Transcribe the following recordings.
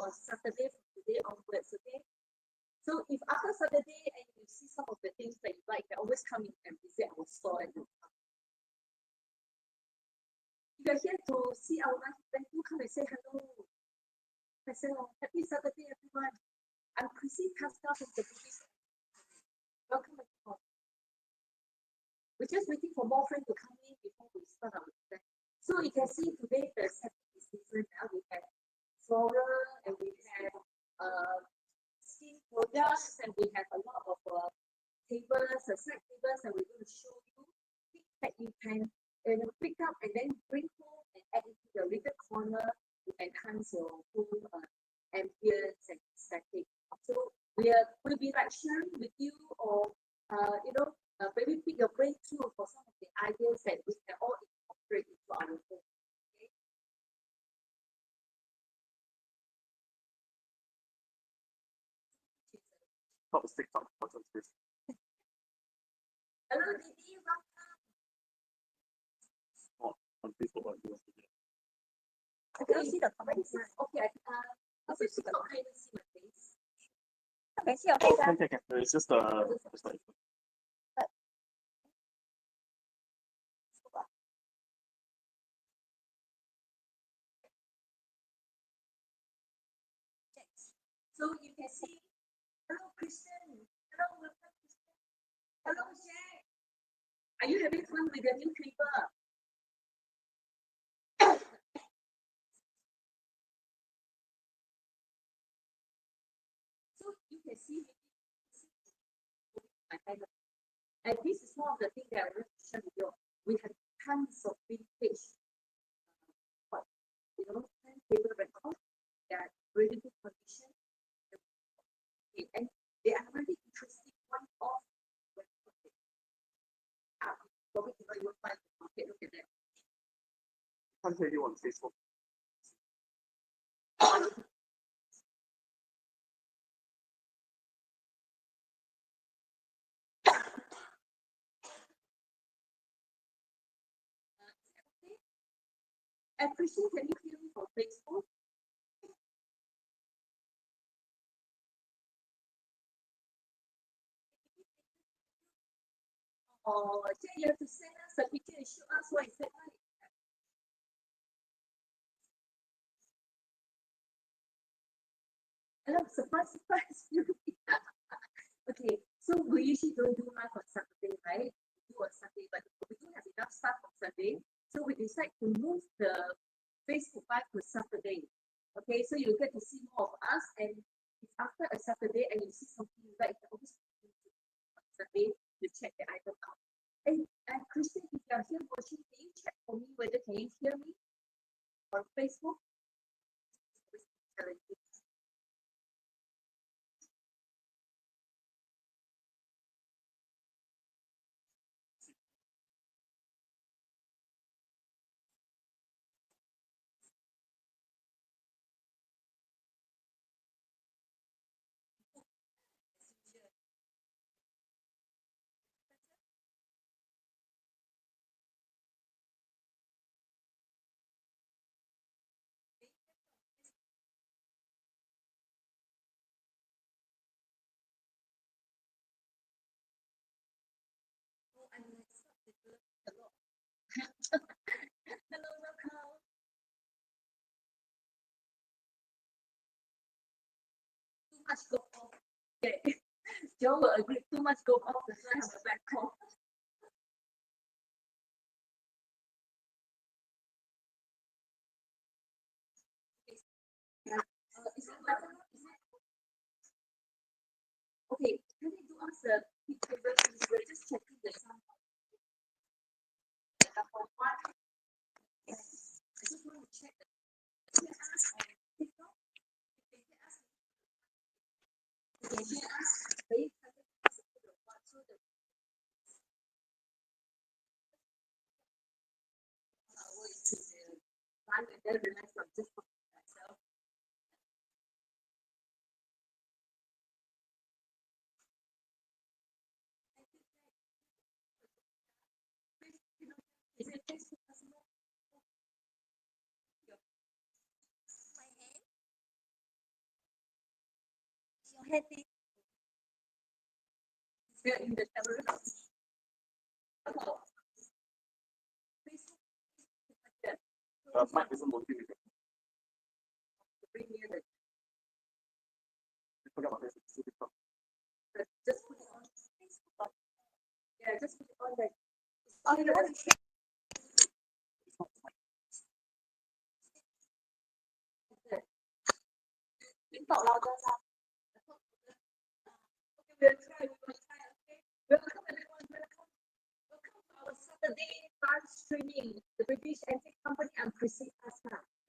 for Saturday from today onwards, okay? So if after Saturday and you see some of the things that you like, you always come in and visit our store and if you're here to see our live event, do come and say hello. I say, oh, happy Saturday, everyone. I'm Chrissy Casca from the British. Welcome everyone. We're just waiting for more friends to come in before we start our event. So you can see today the setting is different now. We have floral and we have skin products and we have a lot of tables, side tables, and we're going to show you things that you can pick up and then bring home and add into the little corner to enhance your home ambience and aesthetic. So we'll be like sharing with you or maybe pick your brain too for some of the ideas that we can all incorporate into our home. Okay? Hello, Didi, welcome. On Facebook or you want to do it? I can see the comments. Okay, also you can't even see my face. Okay, see your face. Okay. It's just like so you can see, hello Christian, hello welcome Christian, hello Jack. Are you having fun with the new clipper? So you can see, and this is one of the things that I want to share with you. We have tons of vintage, table records that are really good condition. And they are really interesting one-off records. Probably you will find the market. Look at that. I can't hear you on Facebook. Chrissy, can you hear me from Facebook? Or you have to send us a picture and show us what is that like. And I'm surprised. Okay, so we usually don't do live on Saturday, right? We do on Sunday, but we don't have enough staff on Sunday. So we decide to move the Facebook Live to Saturday. Okay, so you get to see more of us, and it's after a Saturday and you see something you like, you always on Sunday to check the item out. And Chrissy, if you are here watching, can you check for me whether can you hear me on Facebook? Hello, welcome. Too much go off. Okay. Joe will agree too much go off the side of the back call. Okay, can you do us a quick favor? We're just checking the sound. Number one, yes. I just want to check that. Can you ask TikTok? Can you ask? Can you ask? They so the line and then realize I'm just talking to myself. Is it Facebook customer? handy. We are in the camera. Mic isn't working. Bring near the, I forgot about this. It's super tough. just put it on Facebook. Yeah, just put it on like. On the other side. It's not the mic. Talk louder now. Okay, we'll try. Okay. Welcome everyone. Welcome to our Saturday live streaming. The British Antique Company. I'm Chrissy.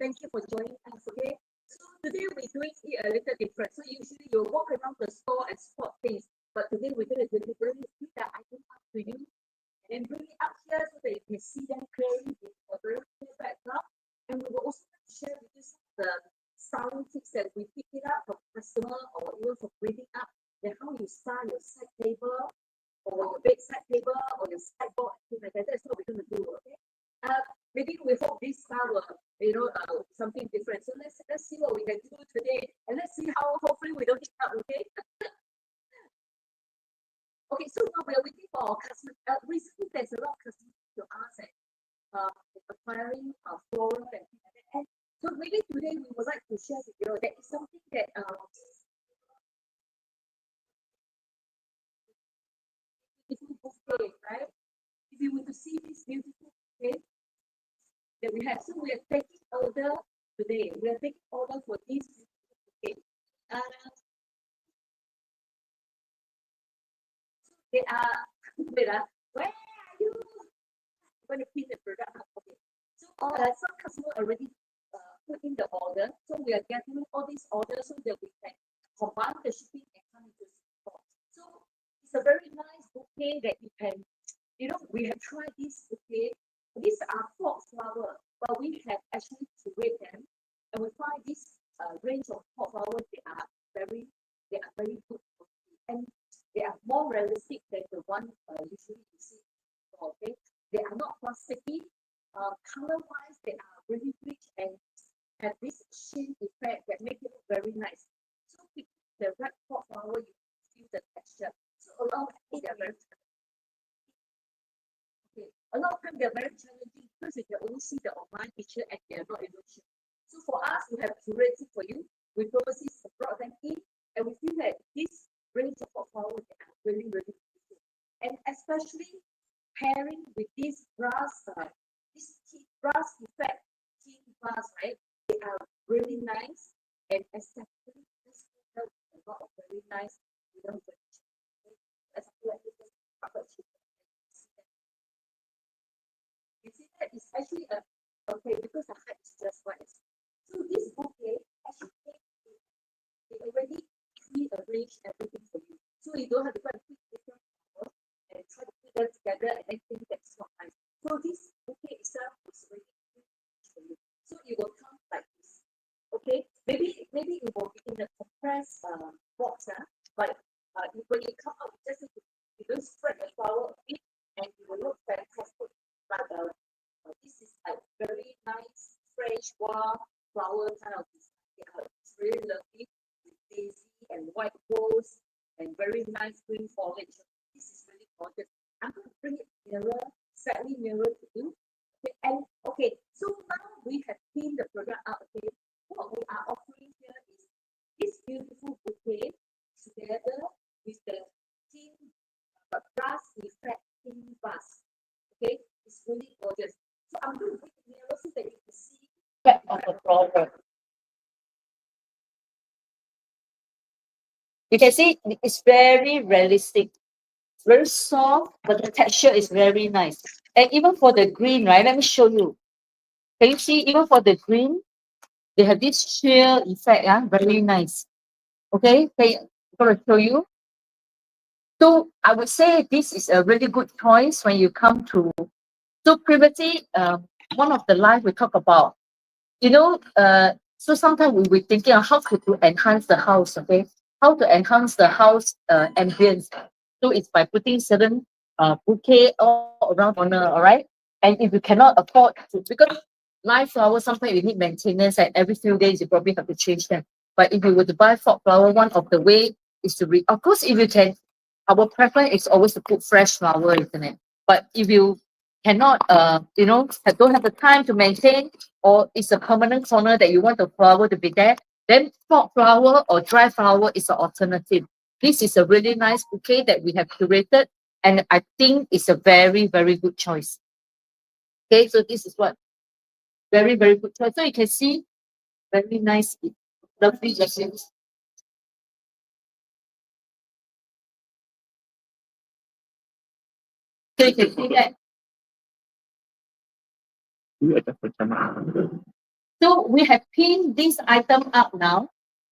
Thank you for joining us. Okay. So today we're doing it a little different. So usually you walk around the store and spot things, but today we're going to deliberately put that item up to you and bring it up here so that you can see them clearly with a very clear background. And we will also share with you some of the styling tips that we pick it up from customer or even for bringing up and how you style your side table or your bedside table or your sideboard, things like that. That's what we're going to do. Okay. Maybe we hope this style will, something different. So let's see what we can do today, and let's see how hopefully we don't hit up. Okay. Okay. So now we are waiting for our customers. Recently, there's a lot of customers to ask acquiring floral and things like that. And so maybe today we would like to share with you that is something that beautiful bouquet, right? If you were to see this beautiful bouquet that we have, so we are taking order today. We are taking order for this beautiful bouquet. They are where are you? I'm going to pin the product up. Okay. So some customer already put in the order. So we are getting all these orders so that we can combine the shipping and come into store. So it's a very nice bouquet that you can, we have tried this bouquet. These are pot flower, but we have actually curated them, and we find this range of pot flowers they are very good, and they are more realistic than the one usually you see. Okay, they are not plasticky. Color-wise, they are really rich and have this sheen effect that make it look very nice. So with the red pot flower, you feel the texture. So a lot of times they are very a lot of times they're very challenging because you can only see the online picture and they're not able to. So for us, we have curated for you. We purposely brought them in, and we feel that this range of flowers are really, really beautiful. And especially pairing with this brass, brass effect, tin brass, right? They are really nice, and especially this has a lot of very nice, you see that it's actually okay because the height is just right. So this bouquet actually they already pre-arranged everything for you. So you don't have to go and pick different flowers and try to put them together and then think that's not nice. So this bouquet itself is already pre-arranged for you. So it will come like this. Okay, maybe it will be in a compressed box, but when you come out, you don't spread the flower a bit and it will look fantastic. But this is like very nice French flower kind of design. It's really lovely with daisy and white rose and very nice green foliage. This is really gorgeous. I'm going to bring it slightly nearer to you. Okay, and okay, so now we have pinned the product out. Okay, what we are offering here is this beautiful bouquet together with the tin brass effect tin vase. Okay, it's really gorgeous. So I'm going to bring it nearer so that you can see back of the flower. You can see it's very realistic, very soft, but the texture is very nice. And even for the green, right? Let me show you. Can you see? Even for the green, they have this sheer effect. Very nice. Okay, I'm going to show you. So I would say this is a really good choice when you come to. So previously, one of the live we talk about, so sometimes we were thinking of how to enhance the house, okay? How to enhance the house ambience. So it's by putting certain bouquet all around the corner, all right? And if you cannot afford to, because live flowers, sometimes you need maintenance and every few days you probably have to change them. But if you were to buy fog flower, one of the way is to read. Of course, if you can, our preference is always to put fresh flower, isn't it? But if you cannot, don't have the time to maintain, or it's a permanent corner that you want the flower to be there, then pot flower or dry flower is an alternative. This is a really nice bouquet that we have curated, and I think it's a very, very good choice. Okay, so this is what very, very good choice. So you can see very nice, lovely blessings. So you can see that. So we have pinned this item up now.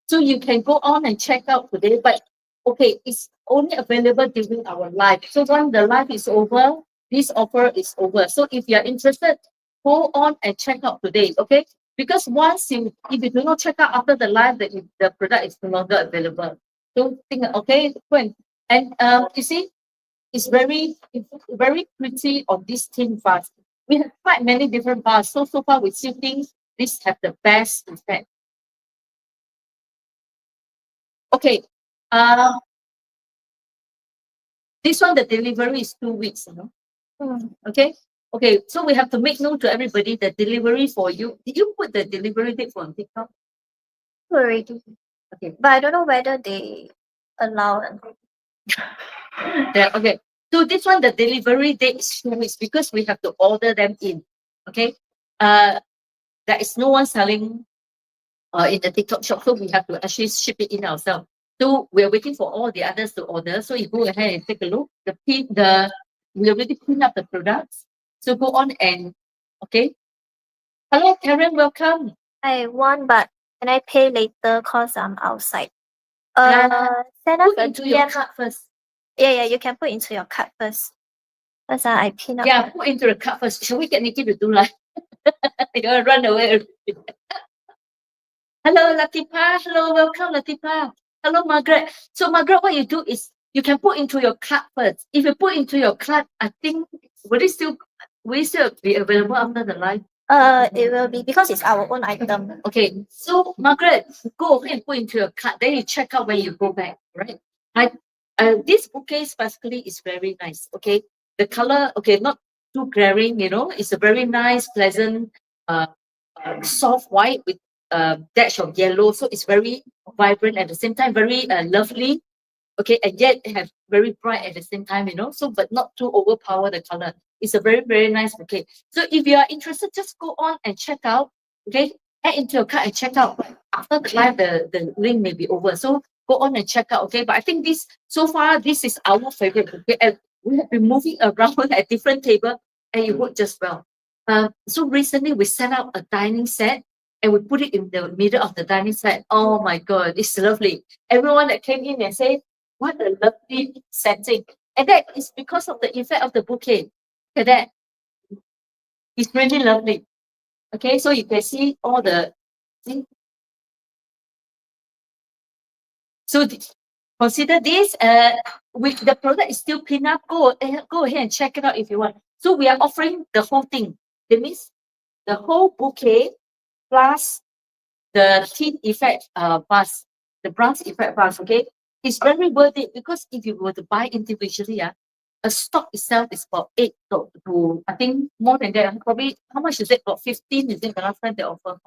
So you can go on and check out today. But okay, it's only available during our live. So when the live is over, this offer is over. So if you're interested, go on and check out today. Okay. Because if you do not check out after the live, the product is no longer available. Don't think, okay, and you see, it's very pretty on this tin vase. We have quite many different vases. So far we still think this have the best effect. Okay. This one, the delivery is 2 weeks, Okay. Okay, so we have to make known to everybody the delivery for you. Did you put the delivery date for on TikTok? Already. Okay. But I don't know whether they allow it. Okay. So this one, the delivery date is 2 weeks because we have to order them in. Okay. There is no one selling in the TikTok shop, so we have to actually ship it in ourselves. So we're waiting for all the others to order. So you go ahead and take a look. We already cleaned up the products. So go on and okay. Hello, Karen, welcome. I want, but can I pay later because I'm outside? Send us Put a into your DM. cart first. Yeah, you can put into your cart first. Because I pin up. Yeah, put into the cart first. Shall we get Nikki to do like? You're gonna run away. Hello, Latifa. Hello, welcome, Latifa. Hello, Margaret. So, Margaret, what you do is you can put into your cart first. If you put into your cart, I think will it still be available after the live? It will be because it's our own item. Okay, so Margaret, go ahead and put into your cart. Then you check out when you go back, right? This bouquet specifically is very nice. Okay, the color, okay, not too glaring. It's a very nice, pleasant, soft white with a dash of yellow. So it's very vibrant at the same time, very lovely. Okay, and yet have very bright at the same time. So but not too overpower the color. It's a very, very nice bouquet. So if you are interested, just go on and check out. Okay, add into your cart and check out. After the live, the link may be over. So go on and check out. Okay, but I think so far this is our favorite bouquet. And we have been moving around at different table, and it worked just well. So recently we set up a dining set and we put it in the middle of the dining set. Oh my God, it's lovely. Everyone that came in and said, what a lovely setting. And that is because of the effect of the bouquet. Look at that. It's really lovely. Okay, so you can see all the. So consider this. With the product is still pinned up. Go ahead and check it out if you want. So we are offering the whole thing. That means the whole bouquet plus the tin effect vase, the bronze effect vase. Okay, it's very worth it because if you were to buy individually, a stock itself is about 8 to I think more than that. Probably how much is it? About 15 is it the last time they offer?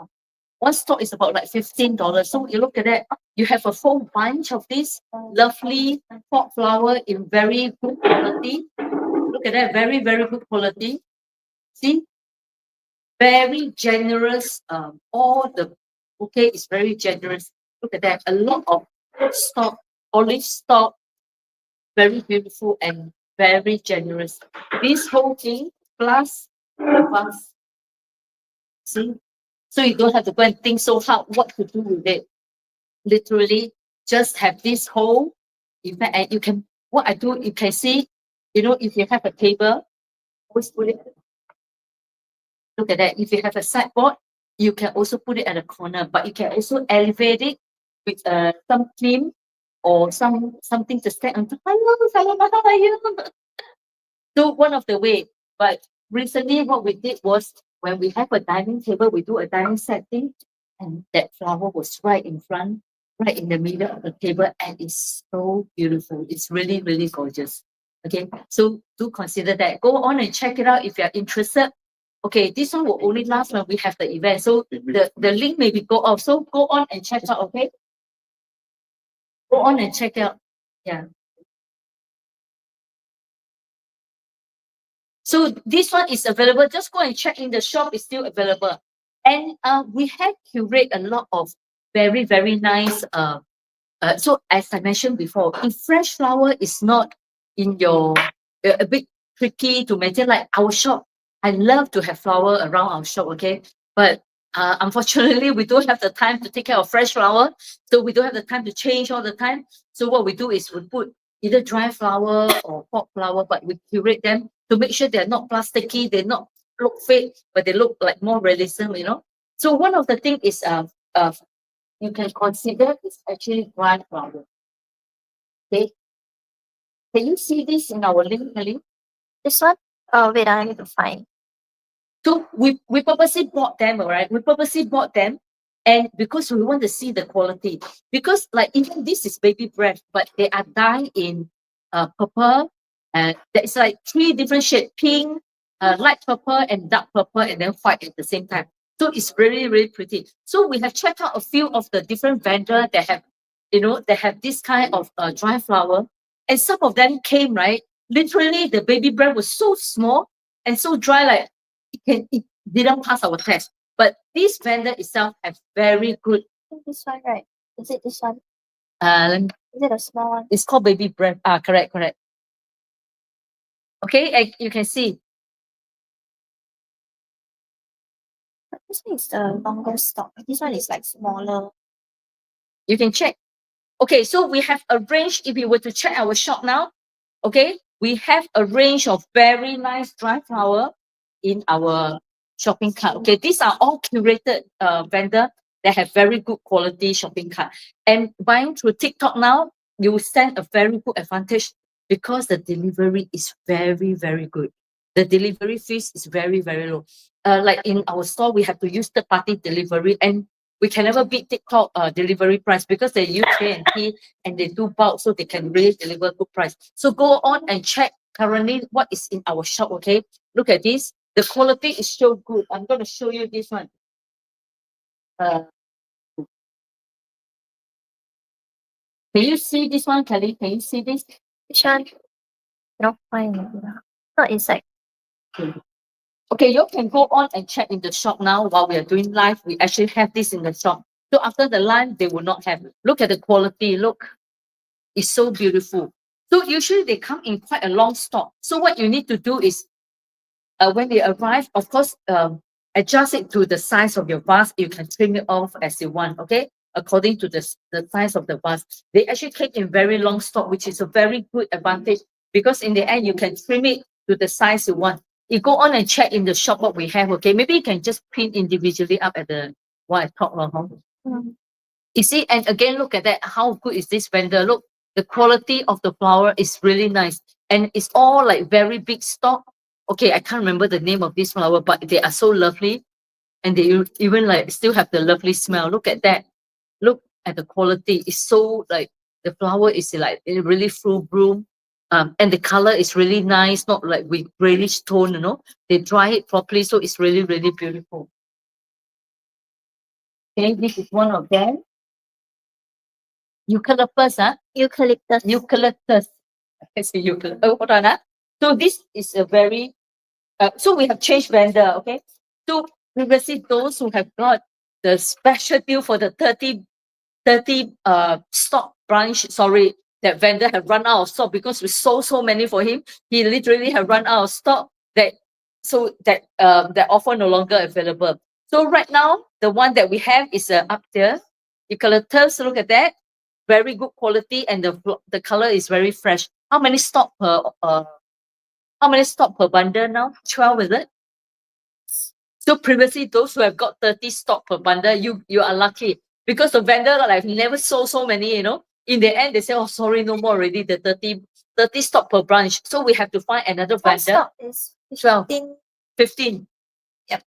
One stock is about like $15. So you look at that, you have a whole bunch of this lovely pot flower in very good quality. Look at that, very, very good quality. See? Very generous. All the bouquet is very generous. Look at that. A lot of stock, olive stock, very beautiful and very generous. This whole thing plus the vase. See? So you don't have to go and think so hard what to do with it. Literally, just have this whole effect, and you can. What I do, you can see. If you have a table, always put it. Look at that. If you have a sideboard, you can also put it at a corner, but you can also elevate it with some cream or something to stand on top. Hello, Salama, how are you? So one of the way. But recently, what we did was when we have a dining table, we do a dining setting, and that flower was right in front. right in the middle of the table, and it's so beautiful. It's really, really gorgeous. Okay, so do consider that. Go on and check it out if you're interested. Okay, this one will only last when we have the event. So the link maybe go off. So go on and check out, okay? Go on and check out. Yeah. So this one is available. Just go and check in the shop. It's still available. And we have curate a lot of very, very nice so as I mentioned before, if fresh flower is not in your a bit tricky to maintain, like our shop. I love to have flower around our shop, okay? But unfortunately, we don't have the time to take care of fresh flower, so we don't have the time to change all the time. So what we do is we put either dry flower or pot flower, but we curate them to make sure they're not plasticky, they not look fake, but they look like more realism, you know. So one of the thing is you can consider it's actually dry flower. Okay. Can you see this in our link, Kelly? This one? Oh, wait, I need to find. So we purposely bought them, all right? We purposely bought them, and because we want to see the quality. Because like even this is baby breath, but they are dyed in purple, and there's like 3 different shades: pink, light purple, and dark purple, and then white at the same time. So it's really, really pretty. So we have checked out a few of the different vendors that have, you know, that have this kind of dry flower, and some of them came, right? Literally, the baby breath was so small and so dry, like it didn't pass our test. But this vendor itself has very good. This one, right? Is it this one? Let me- Is it a small one? it's called baby breath. Correct, correct. Okay, and you can see. But this one is the longer stock. This one is like smaller. You can check. Okay, so we have a range. If you were to check our shop now, okay, we have a range of very nice dry flower in our shopping cart. Okay, these are all curated vendor that have very good quality shopping cart. And buying through TikTok now, you will stand a very good advantage because the delivery is very, very good. The delivery fees is very, very low. Like in our store, we have to use third-party delivery, and we can never beat TikTok delivery price because they use K&T and they do bulk, so they can really deliver good price. So go on and check currently what is in our shop, okay? Look at this. The quality is so good. I'm going to show you this one. Can you see this one, Kelly? Can you see this? Which one? Cannot find it. Not inside. Okay, you can go on and check in the shop now while we are doing live. We actually have this in the shop. So after the live, they will not have. Look at the quality. Look, it's so beautiful. So usually they come in quite a long stock. So what you need to do is, when they arrive, of course, adjust it to the size of your vase. You can trim it off as you want, okay? According to the size of the vase. They actually came in very long stock, which is a very good advantage because in the end, you can trim it to the size you want. You go on and check in the shop what we have, okay? Maybe you can just print individually up at the what I talk about. You see, and again, look at that. How good is this vendor? Look, the quality of the flower is really nice. And it's all like very big stock. Okay, I can't remember the name of this flower, but they are so lovely. And they even like still have the lovely smell. Look at that. Look at the quality. It's so like the flower is like really full bloom. And the color is really nice, not like with grayish tone, you know. They dry it properly, so it's really, really beautiful. Okay, this is one of them. Eucalyptus, Eucalyptus. Eucalyptus. I say eucalyptus. Oh, hold on. So this is a very, so we have changed vendor, okay? So previously, those who have got the special deal for the 30 stock branch, sorry, that vendor have run out of stock because we sold so many for him. He literally have run out of stock that offer no longer available. So right now, the one that we have is up there. Eucalyptus, look at that. Very good quality and the color is very fresh. How many stock per bundle now? 12, is it? So previously, those who have got 30 stock per bundle, you are lucky because the vendor like never sold so many, you know. In the end, they say, oh, sorry, no more already, the 30 stock per branch. So we have to find another One vendor. stock is 12. 15. Yep.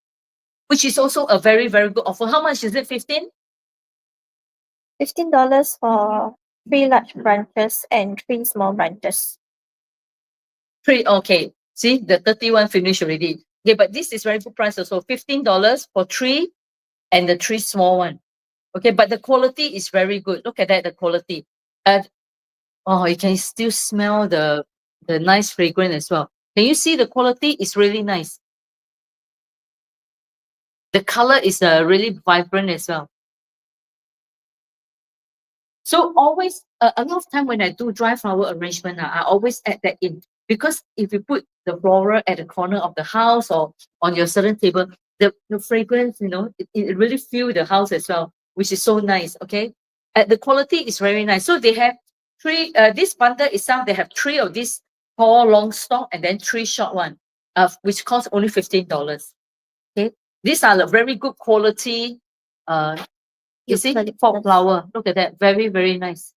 Which is also a very, very good offer. How much is it? 15? $15 for 3 large branches and 3 small branches. Three, okay. See, the 31 finished already. Okay, but this is very good price also. $15 for 3 and the 3 small one. Okay, but the quality is very good. Look at that, the quality. Oh, you can still smell the nice fragrance as well. Can you see the quality is really nice? The color is really vibrant as well. So always, a lot of time when I do dry flower arrangement, I always add that in. Because if you put the floral at the corner of the house or on your certain table, the fragrance, it really fill the house as well, which is so nice, okay? The quality is very nice. So they have 3, this bundle itself, they have 3 of these tall, long stalk and then 3 short one, which cost only $15, okay? These are the very good quality, you see, fog flower. Look at that. Very, very nice.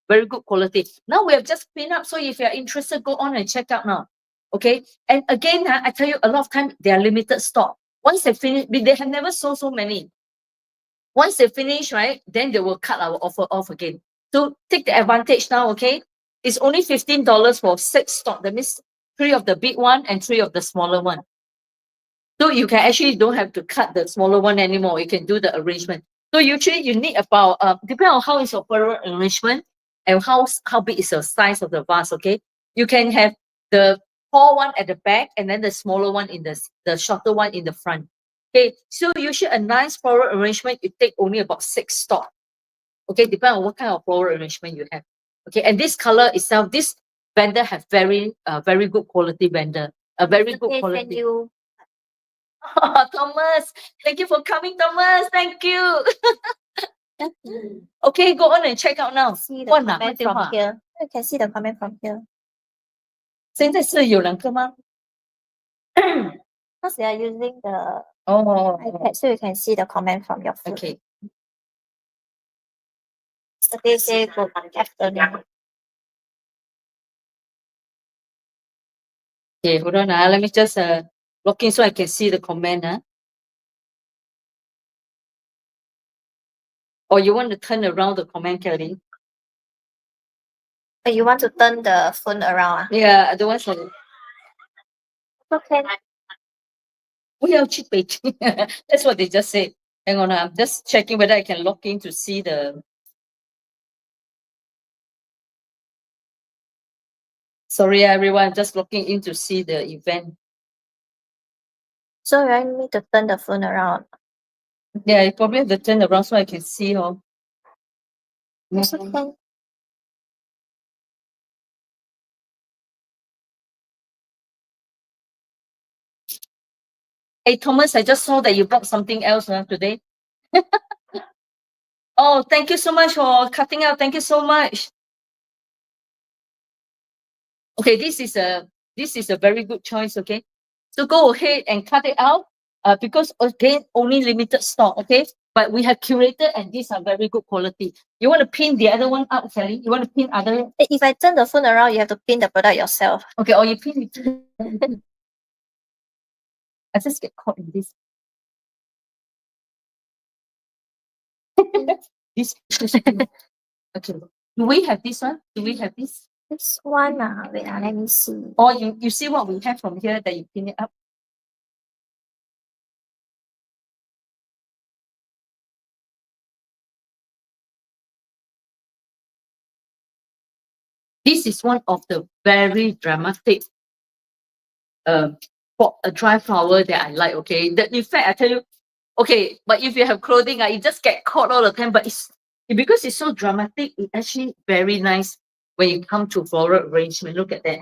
Very good quality. Now we have just cleaned up. So if you're interested, go on and check out now. Okay. And again, I tell you, a lot of time they are limited stock. Once they finish, they have never sold so many. Once they finish, right, then they will cut our offer off again. So take the advantage now, okay? It's only $15 for 6 stock. That means 3 of the big one and 3 of the smaller one. So you can actually don't have to cut the smaller one anymore. You can do the arrangement. So usually you need about, depending on how is your floral arrangement and how big is the size of the vase, okay? You can have the tall one at the back and then the smaller one in the shorter one in the front. Okay, so usually a nice floral arrangement, you take only about 6 stock. Okay, depending on what kind of floral arrangement you have. Okay, and this color itself, this vendor have very good quality vendor. A very good quality. Thomas, thank you for coming, Thomas. Thank you. Okay, go on and check out now. See the comment from here. You can see the comment from here. 现在是有2个吗？ Because they are using the iPad, so you can see the comment from your phone. Okay. So they say good afternoon. Okay, hold on. Let me just log in so I can see the comment. Or you want to turn around the comment, Kelly? You want to turn the phone around? Yeah, I don't want to. Okay. 不要去北京. That's what they just said. Hang on, I'm just checking whether I can log in to see the. Sorry, everyone. I'm just logging in to see the event. So I need to turn the phone around. Yeah, you probably have to turn around so I can see. It's okay. Hey, Thomas, I just saw that you bought something else today. Oh, thank you so much for cutting out. Thank you so much. Okay, this is a very good choice. Okay, so go ahead and cut it out. Because again, only limited stock. Okay, but we have curated and these are very good quality. You want to pin the other one out, Kelly? You want to pin other? If I turn the phone around, you have to pin the product yourself. Okay, or you pin it. I just get caught in this. This. Okay. Do we have this one? Do we have this? This one, wait, let me see. Or you see what we have from here that you pin it up? This is one of the very dramatic for a dry flower that I like, okay? In fact, I tell you, okay, but if you have clothing, you just get caught all the time, but because it's so dramatic, it's actually very nice when you come to floral arrangement. Look at that.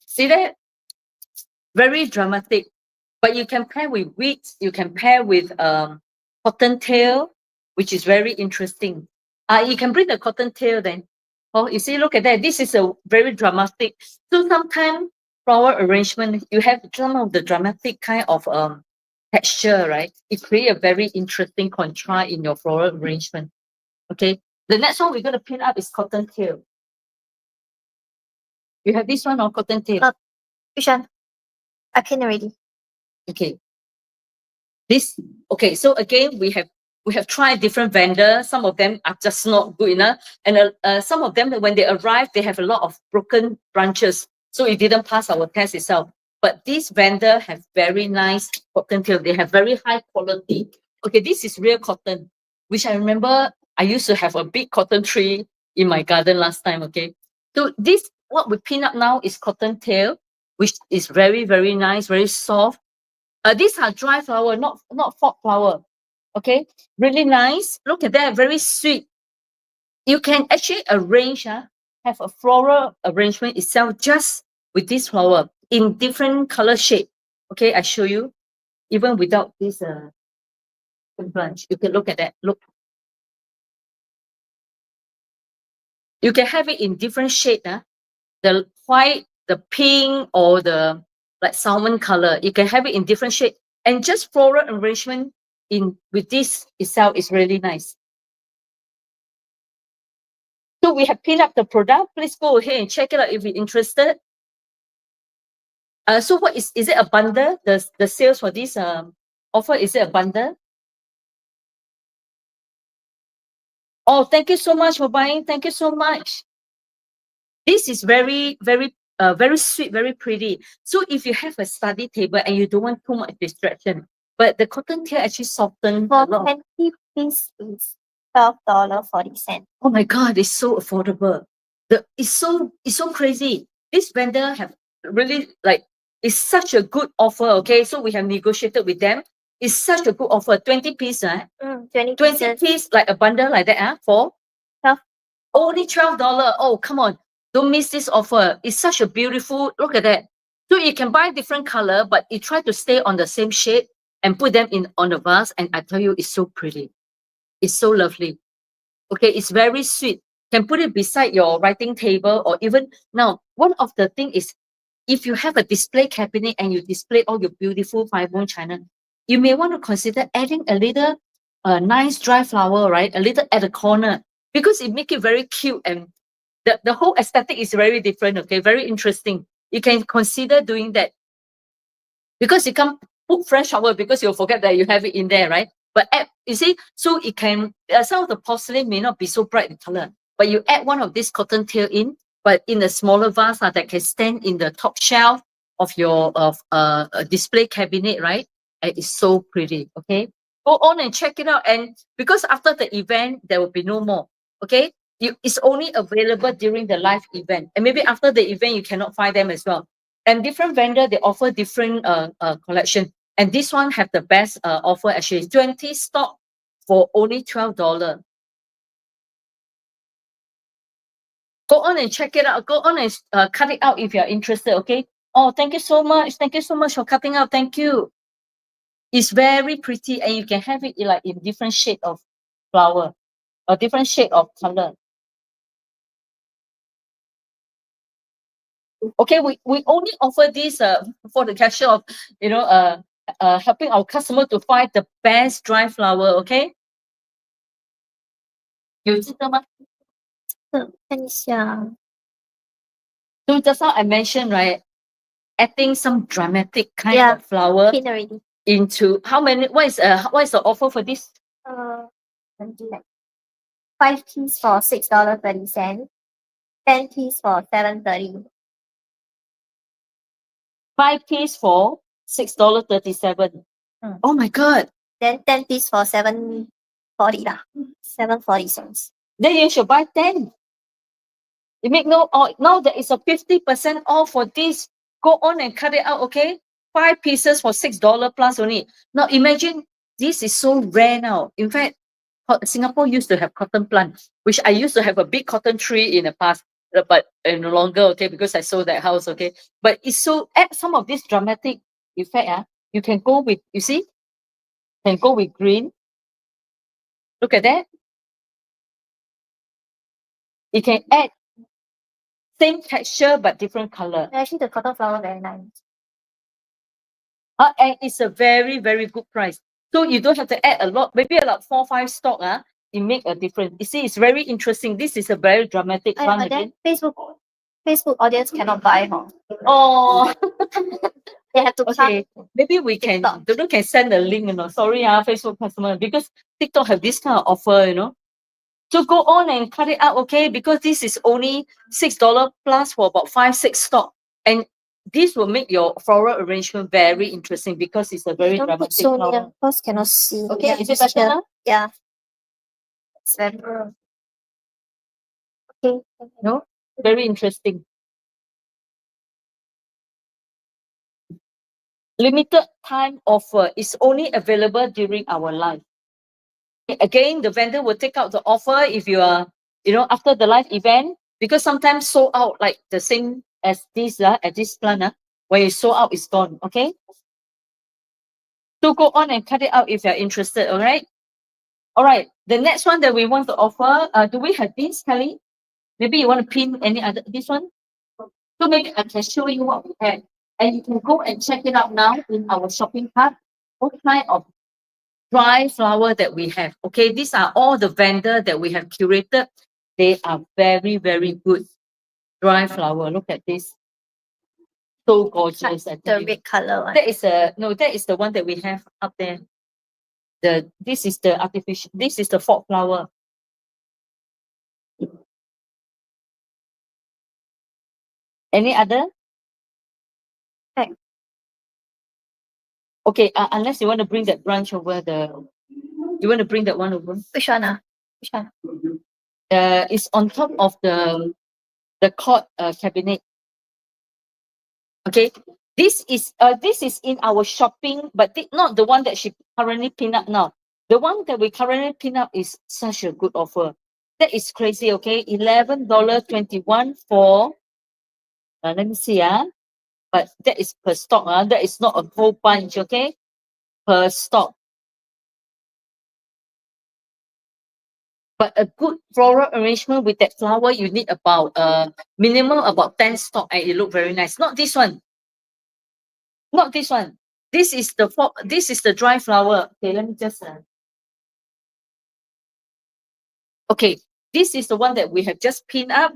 See that? Very dramatic. But you can pair with wheat, you can pair with cottontail, which is very interesting. You can bring the cottontail then. Oh, you see, look at that. This is a very dramatic. So sometimes flower arrangement, you have some of the dramatic kind of texture, right? It creates a very interesting contrast in your floral arrangement. Okay. The next one we're going to pin up is cottontail. You have this one or cottontail? Which one? I pin already. Okay. This, okay, so again, we have tried different vendors. Some of them are just not good enough. And some of them, when they arrive, they have a lot of broken branches. So it didn't pass our test itself. But this vendor have very nice cotton tail. They have very high quality. Okay, this is real cotton, which I remember I used to have a big cotton tree in my garden last time, okay? So this, what we pin up now is cotton tail, which is very, very nice, very soft. These are dry flower, not fork flower. Okay, really nice. Look at that, very sweet. You can actually arrange, have a floral arrangement itself just with this flower in different color shade. Okay, I show you. Even without this branch, you can look at that. Look, you can have it in different shade. The white, the pink, or the like salmon color. You can have it in different shade. And just floral arrangement in with this itself is really nice. So we have pinned up the product. Please go ahead and check it out if you're interested. So what is it a bundle? The sales for this offer, is it a bundle? Oh, thank you so much for buying. Thank you so much. This is very, very, very sweet, very pretty. So if you have a study table and you don't want too much distraction, but the cotton tail actually soften a For lot. 20 piece is $12.40. Oh my God, it's so affordable. It's so crazy. This vendor have really like, it's such a good offer. Okay, so we have negotiated with them. It's such a good offer. 20 piece, 20 20 pieces. piece like a bundle like that, for 12. only $12. Oh, come on. Don't miss this offer. It's such a beautiful, look at that. So you can buy different color, but you try to stay on the same shade and put them in on the vase. And I tell you, it's so pretty. It's so lovely. Okay, it's very sweet. Can put it beside your writing table, or even now, one of the thing is, if you have a display cabinet and you display all your beautiful five-bone china, you may want to consider adding a little nice dry flower, right? A little at the corner, because it make it very cute, and the whole aesthetic is very different. Okay, very interesting. You can consider doing that, because you can't put fresh shower because you'll forget that you have it in there, right? But add, you see, so it can, some of the porcelain may not be so bright in color, but you add one of this cotton tail in, but in a smaller vase that can stand in the top shelf of your display cabinet, right? And it's so pretty. Okay, go on and check it out. And because after the event, there will be no more. Okay, it's only available during the live event, and maybe after the event you cannot find them as well. And different vendor, they offer different collection. And this one have the best offer actually. 20 stock for only $12. Go on and check it out. Go on and cut it out if you're interested, okay? Oh, thank you so much. Thank you so much for cutting out. Thank you. It's very pretty, and you can have it like in different shade of flower or different shade of color. Okay, we only offer this for the gesture of, you know, helping our customer to find the best dry flower. Okay, 有记得吗？看一下。 So just now I mentioned, right, adding some dramatic kind Yeah, of flower Pin already. into how many? What is the offer for this? Let me do that. 5 piece for $6.30. 10 piece for $7.30. 5 piece for $6.37. Oh my God! Then 10 piece for $7.40 lah. 7.40 cents. Then you should buy 10. You make no, oh, now there is a 50% off for this. Go on and cut it out, okay? 5 pieces for $6 plus only. Now imagine, this is so rare now. In fact, Singapore used to have cotton plant, which I used to have a big cotton tree in the past, but no longer, okay, because I sold that house, okay? But it's so, add some of this dramatic effect, you can go with, you see, can go with green. Look at that. You can add same texture but different color. Actually, the cotton flower very nice. And it's a very, very good price. So you don't have to add a lot, maybe like 4 or 5 stock, it make a difference. You see, it's very interesting. This is a very dramatic one And then again. Facebook audience cannot buy, huh? Oh, They have to come. Okay, maybe we can, TikTok. don't know, can send a link, Sorry, Facebook customer, because TikTok have this kind of offer. So go on and cut it out, okay? Because this is only $6 plus for about 5-6 stock. And this will make your floral arrangement very interesting because it's a very Don't dramatic put so flower. near, because cannot see. Okay, Yeah, is it better now? Yeah. It's very okay. No? Very interesting. Limited time offer is only available during our live. Again, the vendor will take out the offer if you are, after the live event, because sometimes sold out like the same as this, at this plant, when you sold out, it's gone, okay? So go on and cut it out if you're interested, all right? All right, the next one that we want to offer, do we have this, Kelly? Maybe you want to pin any other, this one? So maybe I can show you what we have. And you can go and check it out now in our shopping cart. What kind of dry flower that we have. Okay, these are all the vendor that we have curated. They are very, very good dry flower. Look at this. So gorgeous. The red color one. That is that is the one that we have up there. This is the artificial, this is the fog flower. Any other? Okay. Okay, unless you want to bring that branch over you want to bring that one over? Which one? Which one? It's on top of the court cabinet. Okay, this is in our shopping, but not the one that she currently pin up now. The one that we currently pin up is such a good offer. That is crazy. Okay, $11.21 for. Let me see. But that is per stock. That is not a whole bunch. Okay, per stock. But a good floral arrangement with that flower, you need about minimum about 10 stock, and it look very nice. Not this one. Not this one. This is the dry flower. Okay, let me just okay, this is the one that we have just pinned up.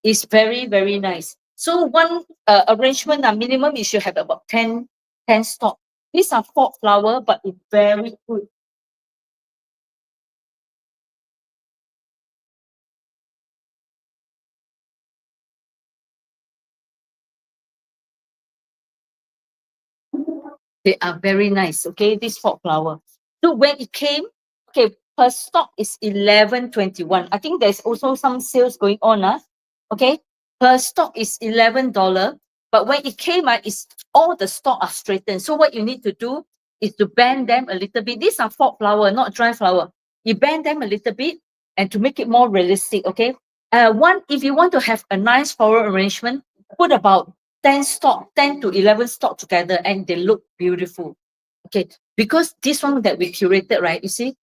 It's very, very nice. So one arrangement, minimum you should have about 10 stock. These are fog flower, but it's very good. They are very nice. Okay, this fog flower. So when it came, okay, per stock is $11.21. I think there's also some sales going on. Okay, per stock is $11. But when it came, is all the stock are straightened. So what you need to do is to bend them a little bit. These are fog flower, not dry flower. You bend them a little bit and to make it more realistic. Okay, if you want to have a nice floral arrangement, put about 10 to 11 stock together, and they look beautiful. Okay, because this one that we curated, right? You see?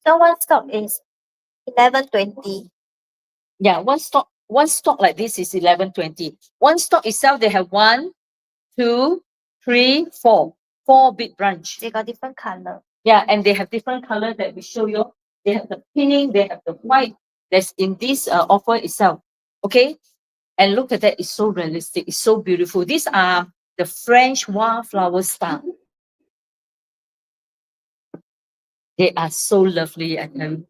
So one stock is 11.20. Yeah, one stock like this is 11.20. One stock itself, they have 1, 2, 3, 4. 4 big branch. They got different color. Yeah, and they have different color that we show you. They have the pink, they have the white. That's in this offer itself. Okay, and look at that, it's so realistic, it's so beautiful. These are the French wildflower style. They are so lovely, I tell you.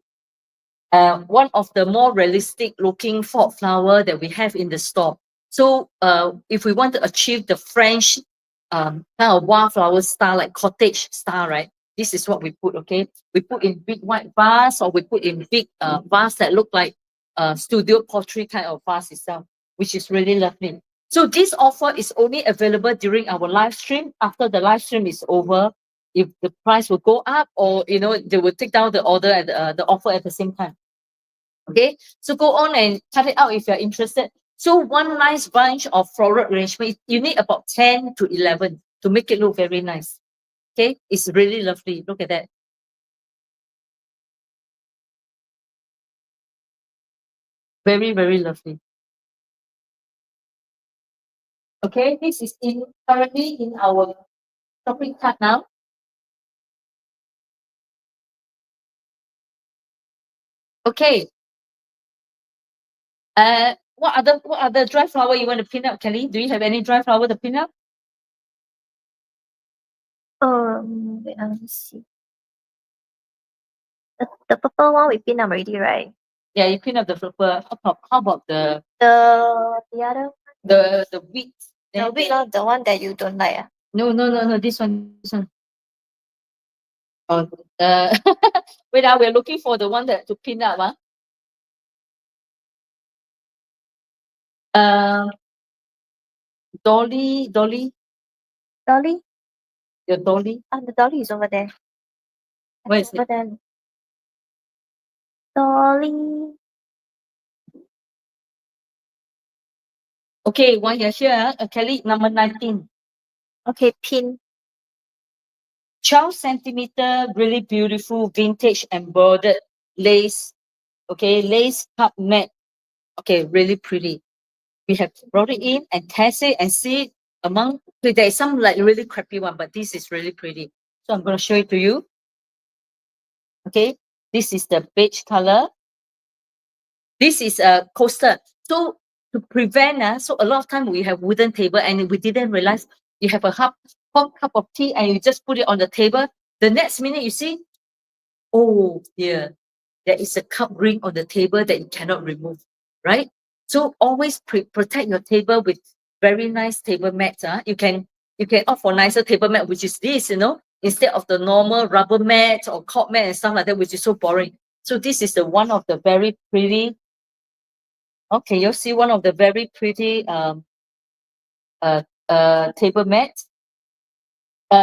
One of the more realistic looking fog flower that we have in the store. So if we want to achieve the French kind of wildflower style, like cottage style, right? This is what we put, okay? We put in big white vase, or we put in big vase that look like studio pottery kind of vase itself, which is really lovely. So this offer is only available during our live stream. After the live stream is over, if the price will go up, or they will take down the order at the offer at the same time. Okay, so go on and cut it out if you're interested. So one nice bunch of floral arrangement, you need about 10 to 11 to make it look very nice. Okay, it's really lovely. Look at that. Very, very lovely. Okay, this is currently in our shopping cart now. Okay. What other dry flower you want to pin up, Kelly? Do you have any dry flower to pin up? Wait, let me see. The purple one we pin up already, right? Yeah, you pin up the purple. How about the other the wheat? the wig, the one that you don't like. No, this one. Oh, wait, we're looking for the one that to pin up. Dolly, Dolly? your dolly. The dolly is over there. Where is Over it? there. Dolly. Okay, while you're here, Kelly, number 19. Okay, pin. 12 centimeter, really beautiful vintage embroidered lace. Okay, lace cup mat. Okay, really pretty. We have brought it in and test it and see it among. Okay, there is some like really crappy one, but this is really pretty. So I'm going to show it to you. Okay, this is the beige color. This is a coaster. So to prevent, so a lot of time we have wooden table and we didn't realize you have a hot cup of tea and you just put it on the table. The next minute you see, oh dear, there is a cup ring on the table that you cannot remove, right? So always protect your table with very nice table mats. You can opt for nicer table mat, which is this, instead of the normal rubber mat or cord mat and stuff like that, which is so boring. So this is the one of the very pretty. Okay, you'll see one of the very pretty table mats.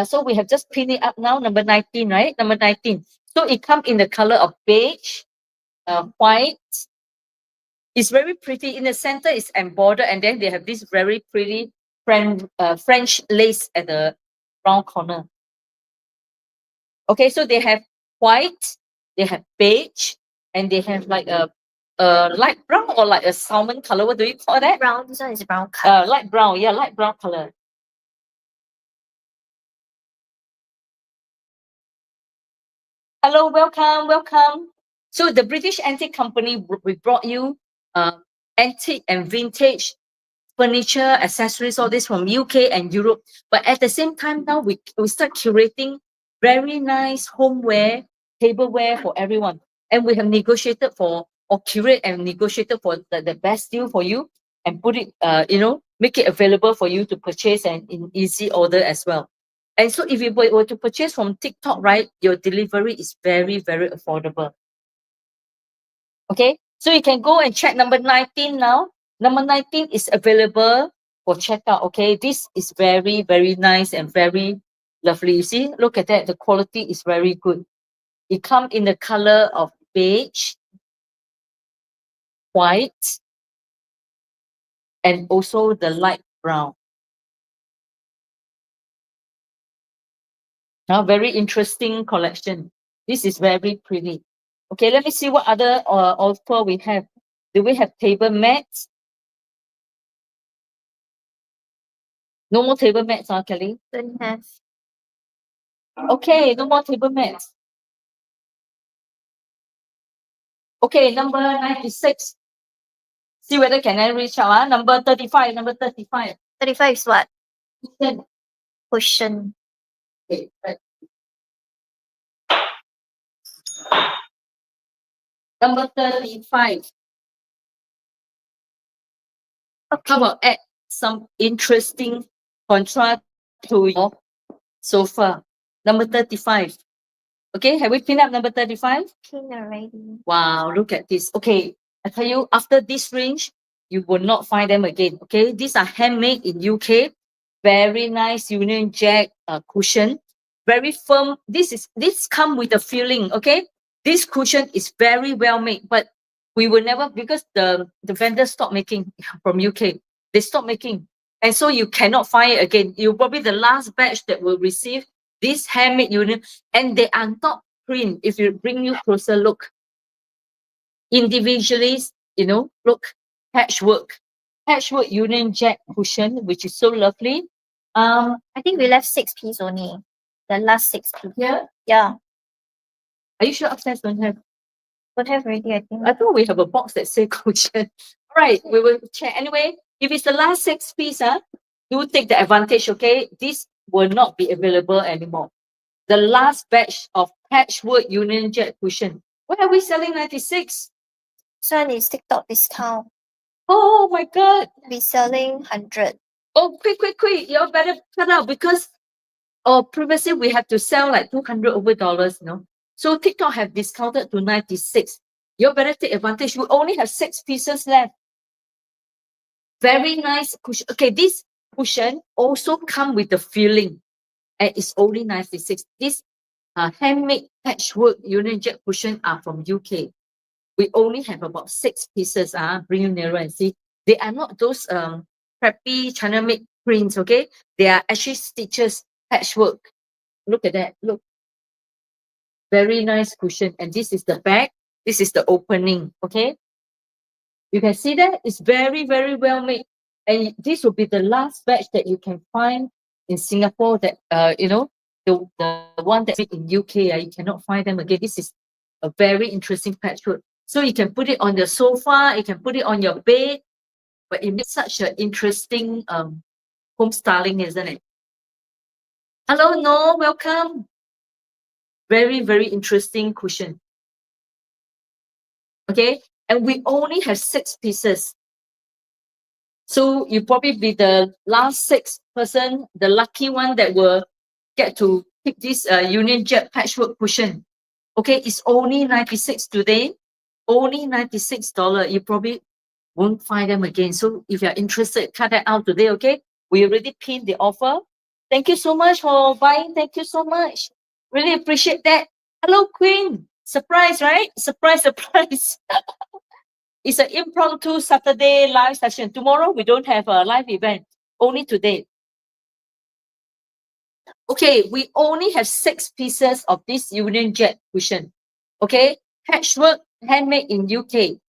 So we have just pinned it up now, number 19, right? Number 19. So it comes in the color of beige, white. It's very pretty. In the center, it's embroidered, and then they have this very pretty French lace at the round corner. Okay, so they have white, they have beige, and they have like a light brown or like a salmon color. What do you call that? Brown. This one is brown color. Light brown. Yeah, light brown color. Hello, welcome. So the British Antique Company, we brought you antique and vintage furniture, accessories, all this from UK and Europe. But at the same time now, we start curating very nice homeware, tableware for everyone. And we have negotiated for, or curate and negotiated for the best deal for you and put it, make it available for you to purchase and in easy order as well. And so if you were to purchase from TikTok, right, your delivery is very, very affordable. Okay, so you can go and check number 19 now. Number 19 is available for checkout. Okay, this is very, very nice and very lovely. You see, look at that. The quality is very good. It comes in the color of beige, white, and also the light brown. Now, very interesting collection. This is very pretty. Okay, let me see what other offer we have. Do we have table mats? No more table mats, Kelly? Don't have. Okay, no more table mats. Okay, number 96. See whether can I reach out. Number 35. Number 35. 35 is what? Cushion. Cushion. Okay, right. Number 35. Okay. How about add some interesting contrast to your sofa? Number 35. Okay, have we pinned up number 35? Pin already. Wow, look at this. Okay, I tell you, after this range, you will not find them again. Okay, these are handmade in UK. Very nice Union Jack cushion. Very firm. This come with a feeling. Okay, this cushion is very well made, but we will never, because the vendor stopped making from UK. They stopped making, and so you cannot find it again. You're probably the last batch that will receive this handmade union, and they are not print. If you bring you closer look, individually, look, patchwork Union Jack cushion, which is so lovely. I think we left 6 pieces only. The last 6 pieces. Yeah. Yeah. Are you sure upstairs don't have? Don't have already, I think. I thought we have a box that says cushion. All right, we will check. Anyway, if it's the last 6 pieces, do take the advantage, okay? This will not be available anymore. The last batch of patchwork Union Jack cushion. Why are we selling 96? This one is TikTok discount. Oh my God. We selling 100. Oh, quick. You better cut out because previously we had to sell like $200 over, you know. So TikTok have discounted to 96. You better take advantage. We only have 6 pieces left. Very nice cushion. Okay, this cushion also come with the filling. And it's only 96. This handmade patchwork Union Jack cushion are from UK. We only have about 6 pieces. Bring you nearer and see. They are not those crappy China made prints, okay? They are actually stitches, patchwork. Look at that. Look. Very nice cushion. And this is the back. This is the opening, okay? You can see that it's very, very well made. And this will be the last batch that you can find in Singapore that, you know, the one that's made in UK, you cannot find them again. This is a very interesting patchwork. So you can put it on your sofa, you can put it on your bed, but it makes such an interesting home styling, isn't it? Hello, No, welcome. Very, very interesting cushion. Okay, and we only have 6 pieces. So you probably be the last 6 person, the lucky one that will get to pick this Union Jack patchwork cushion. Okay, it's only 96 today. Only $96. You probably won't find them again. So if you're interested, cut that out today, okay? We already pinned the offer. Thank you so much for buying. Thank you so much. Really appreciate that. Hello, Queen. Surprise, right? Surprise. It's an impromptu Saturday live session. Tomorrow, we don't have a live event. Only today. Okay, we only have 6 pieces of this Union Jack cushion. Okay, patchwork, handmade in UK.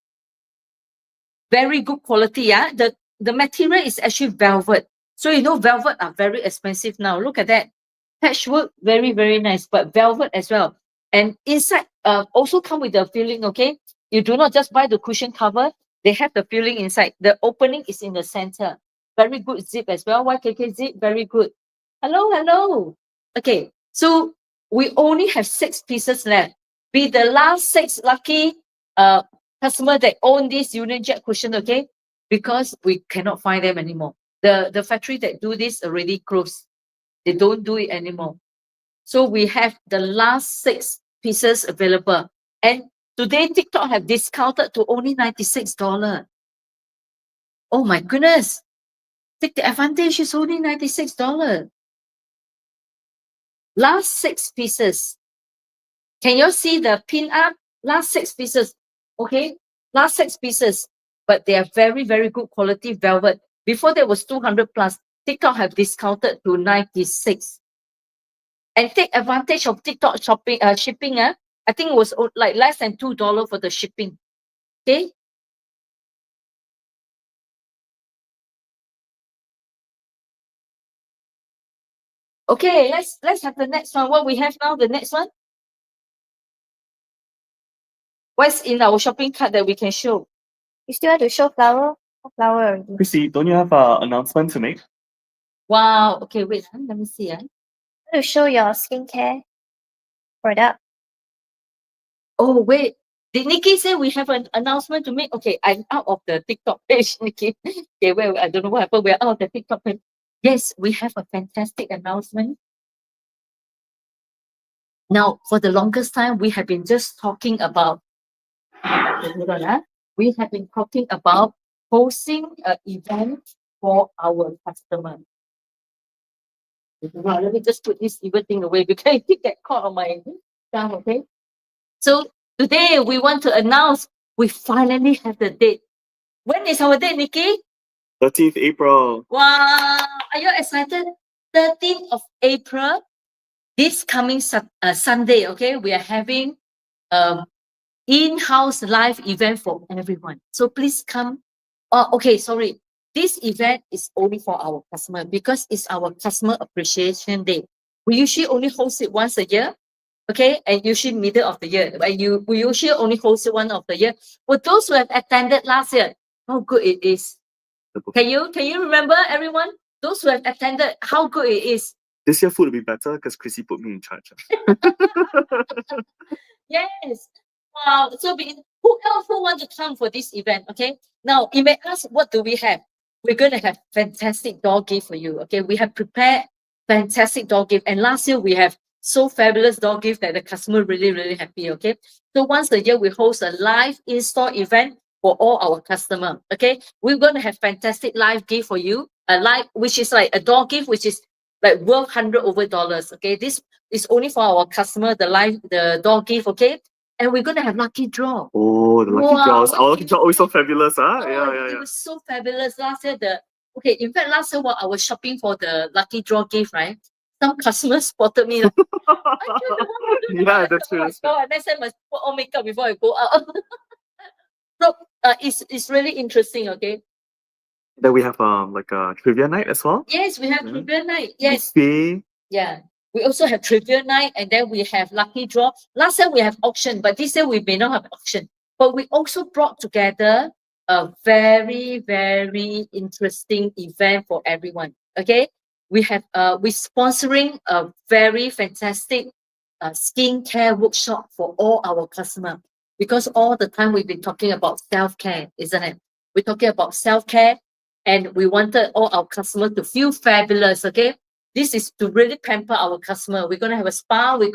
Very good quality, yeah. The material is actually velvet. So you know velvet are very expensive now. Look at that. Patchwork, very, very nice, but velvet as well. And inside also come with the filling, okay? You do not just buy the cushion cover. They have the filling inside. The opening is in the center. Very good zip as well. YKK zip, very good. Hello. Okay, so we only have 6 pieces left. Be the last 6 lucky customer that own this Union Jack cushion, okay? Because we cannot find them anymore. The factory that do this already closed. They don't do it anymore. So we have the last 6 pieces available. And today TikTok have discounted to only $96. Oh my goodness. Take the advantage, it's only $96. Last 6 pieces. Can you see the pin up? Last 6 pieces. Okay, last 6 pieces. But they are very, very good quality velvet. Before there was 200 plus. TikTok have discounted to 96. And take advantage of TikTok shopping, shipping. I think it was like less than $2 for the shipping. Okay. Okay, let's have the next one. What we have now, the next one. What's in our shopping cart that we can show? You still want to show flower? Flower already. Chrissy, don't you have an announcement to make? Wow. Okay, wait. Let me see. Want to show your skincare product? Oh, wait. Did Nikki say we have an announcement to make? Okay, I'm out of the TikTok page, Nikki. Okay, well, I don't know what happened. We're out of the TikTok page. Yes, we have a fantastic announcement. Now, for the longest time, we have been just talking about, hold on, we have been talking about hosting an event for our customer. Let me just put this evil thing away because it get caught on my thumb, okay? So today we want to announce we finally have the date. When is our date, Nikki? 13th April. Wow, are you excited? 13th of April, this coming Sunday, okay? We are having in-house live event for everyone. So please come. Okay, sorry. This event is only for our customer because it's our customer appreciation day. We usually only host it once a year. Okay, and usually middle of the year. We usually only host it one of the year. For those who have attended last year, how good it is. Can you remember everyone? Those who have attended, how good it is. This year food will be better because Chrissy put me in charge. Yes. Wow. So who else who want to come for this event? Okay. Now you may ask, what do we have? We're going to have fantastic door gift for you. Okay. We have prepared fantastic door gift. And last year we have so fabulous door gift that the customer really, really happy. Okay. So once a year we host a live in-store event for all our customer. Okay. We're going to have fantastic live gift for you. A live, which is like a door gift, which is like worth $100 over. Okay. This is only for our customer, the door gift. Okay. And we're going to have lucky draw. Oh, the lucky Wow, draws. Our what lucky do draw you always so think? fabulous, huh? Oh, Yeah, yeah, it yeah. was so fabulous. Last year, in fact, last year while I was shopping for the lucky draw gift, right? Some customers spotted me like, "Aren't you the one who do Yeah, that?" that's true. Oh my That's true. God, next time I must put on makeup before I go out. So it's really interesting, okay? Then we have like a trivia night as well. Yes, we have Yeah. trivia night. Yes. Buffet. Yeah. We also have trivia night, and then we have lucky draw. Last year we have auction, but this year we may not have auction. But we also brought together a very, very interesting event for everyone. Okay. We have we're sponsoring a very fantastic skincare workshop for all our customers, because all the time we've been talking about self-care, isn't it? We're talking about self-care, and we wanted all our customers to feel fabulous. Okay. This is to really pamper our customer. We're going to have a spa. We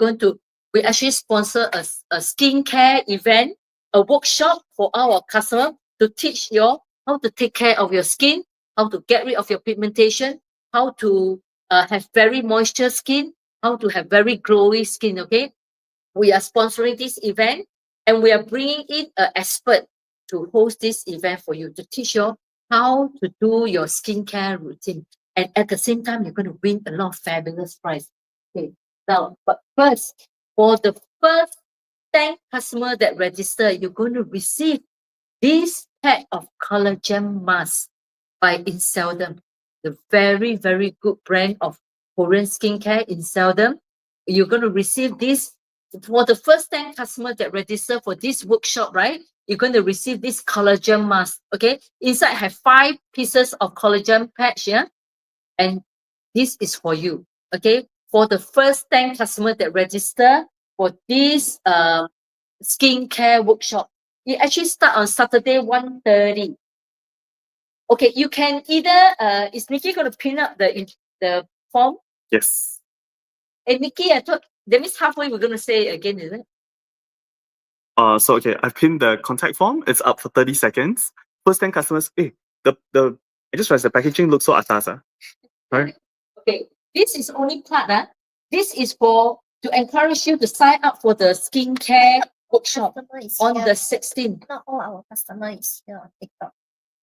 actually sponsor a skincare event, a workshop for our customer to teach you how to take care of your skin, how to get rid of your pigmentation, how to have very moisture skin, how to have very glowy skin. Okay. We are sponsoring this event, and we are bringing in an expert to host this event for you, to teach you how to do your skincare routine. And at the same time, you're going to win a lot of fabulous prize. Okay. Now, but first, for the first 10 customer that register, you're going to receive this pack of collagen masks by Inseldom, the very, very good brand of Korean skincare Inseldom. You're going to receive this for the first 10 customers that register for this workshop, right? You're going to receive this collagen mask. Okay. Inside have 5 pieces of collagen patch, yeah? And this is for you. Okay. For the first 10 customers that register for this skincare workshop. It actually start on Saturday, 1:30. Okay, you can either is Nikki going to print out the form? Yes. Hey Nikki, I thought that means halfway we're gonna say it again, is it? So okay, I've pinned the contact form. It's up for 30 seconds. First 10 customers. I just realized the packaging looks so atas. Right? Okay, this is only part. This is to encourage you to sign up for the skincare workshop on the 16th. Not all our customers here on TikTok.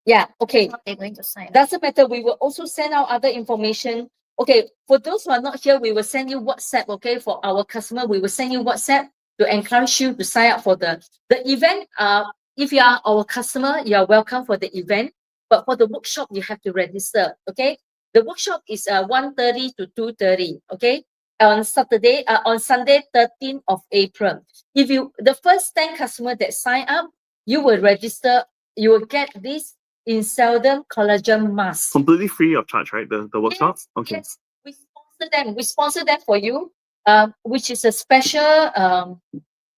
Yeah, okay. Not they're going to sign up. Doesn't matter. We will also send out other information. Okay, for those who are not here, we will send you WhatsApp. Okay, for our customer, we will send you WhatsApp to encourage you to sign up for the event. If you are our customer, you are welcome for the event. But for the workshop, you have to register. Okay, the workshop is 1:30 to 2:30. Okay, on Sunday, 13th of April. If the first 10 customers that sign up, you will register. You will get this Inseldom collagen mask. Completely free of charge, right? The workshop? Yes, Okay. yes. We sponsor them. We sponsor them for you, which is a special,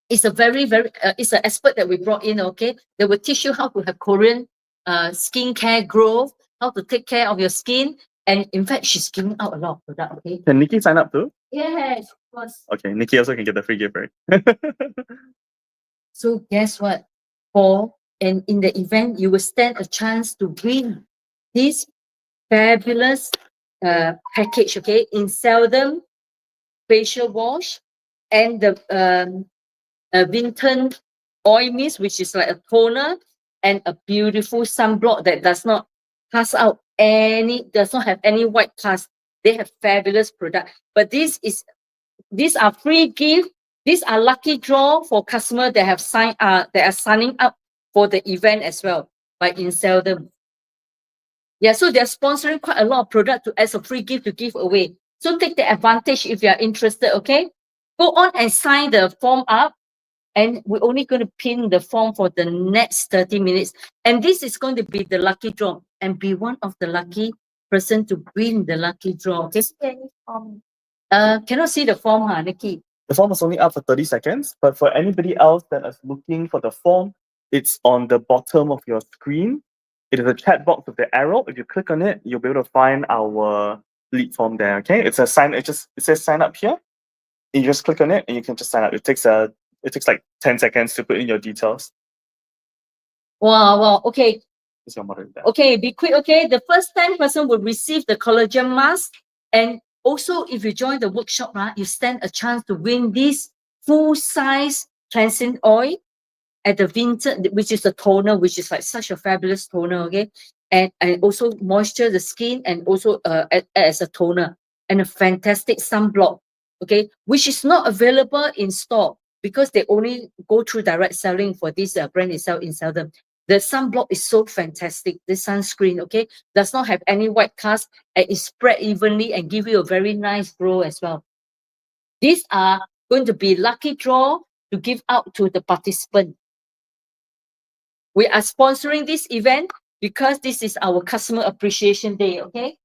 it's a very, very, it's an expert that we brought in, okay? They will teach you how to have Korean skincare growth, how to take care of your skin. And in fact, she's giving out a lot of product, okay? Can Nikki sign up too? Yes, of course. Okay, Nikki also can get the free gift, right? So guess what? And in the event, you will stand a chance to win this fabulous package, okay? Inseldom facial wash and the Vinton oil mist, which is like a toner, and a beautiful sunblock that does not have any white cast. They have fabulous product. But these are free gift. These are lucky draw for customers that are signing up for the event as well by Inseldom. Yeah, so they're sponsoring quite a lot of product as a free gift to give away. So take the advantage if you are interested, okay? Go on and sign the form up, and we're only going to pin the form for the next 30 minutes. And this is going to be the lucky draw, and be one of the lucky person to win the lucky draw. Okay? Any form Cannot see the form, huh, Nikki? The form is only up for 30 seconds, but for anybody else that is looking for the form, it's on the bottom of your screen. It is a chat box with the arrow. If you click on it, you'll be able to find our lead form there. Okay, it's a sign. It says sign up here. You just click on it and you can just sign up. It takes like 10 seconds to put in your details. Wow. Okay. It's your mother there. Okay, be quick. Okay, the first 10 person will receive the collagen mask, and also if you join the workshop, right, you stand a chance to win this full size cleansing oil at the vintage, which is a toner, which is like such a fabulous toner. Okay, and also moisture the skin, and also as a toner, and a fantastic sunblock. Okay, which is not available in store because they only go through direct selling for this brand itself in seldom. The sunblock is so fantastic. This sunscreen, okay, does not have any white cast and is spread evenly and give you a very nice glow as well. These are going to be lucky draw to give out to the participant. We are sponsoring this event because this is our Customer Appreciation Day, okay?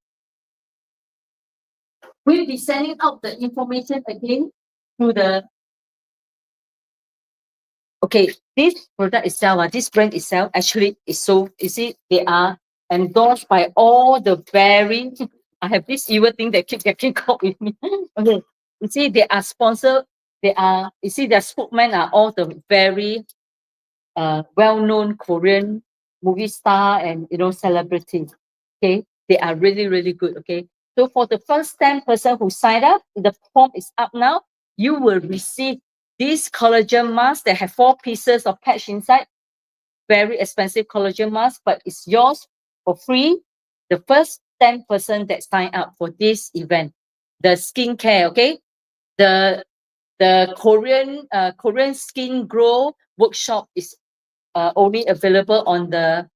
We'll be sending out the information again through the... Okay, this product itself, this brand itself actually is so, you see, they are endorsed by all the very, I have this evil thing that keep getting caught with me. Okay, you see, they are sponsored, you see, their spokesmen are all the very well-known Korean movie star and, you know, celebrities. Okay, they are really, really good. Okay, so for the first 10 person who signed up, the form is up now. You will receive this collagen mask that have 4 pieces of patch inside. Very expensive collagen mask, but it's yours for free. The first 10 person that sign up for this event, the skincare, okay, the Korean Skin Grow workshop is only available on the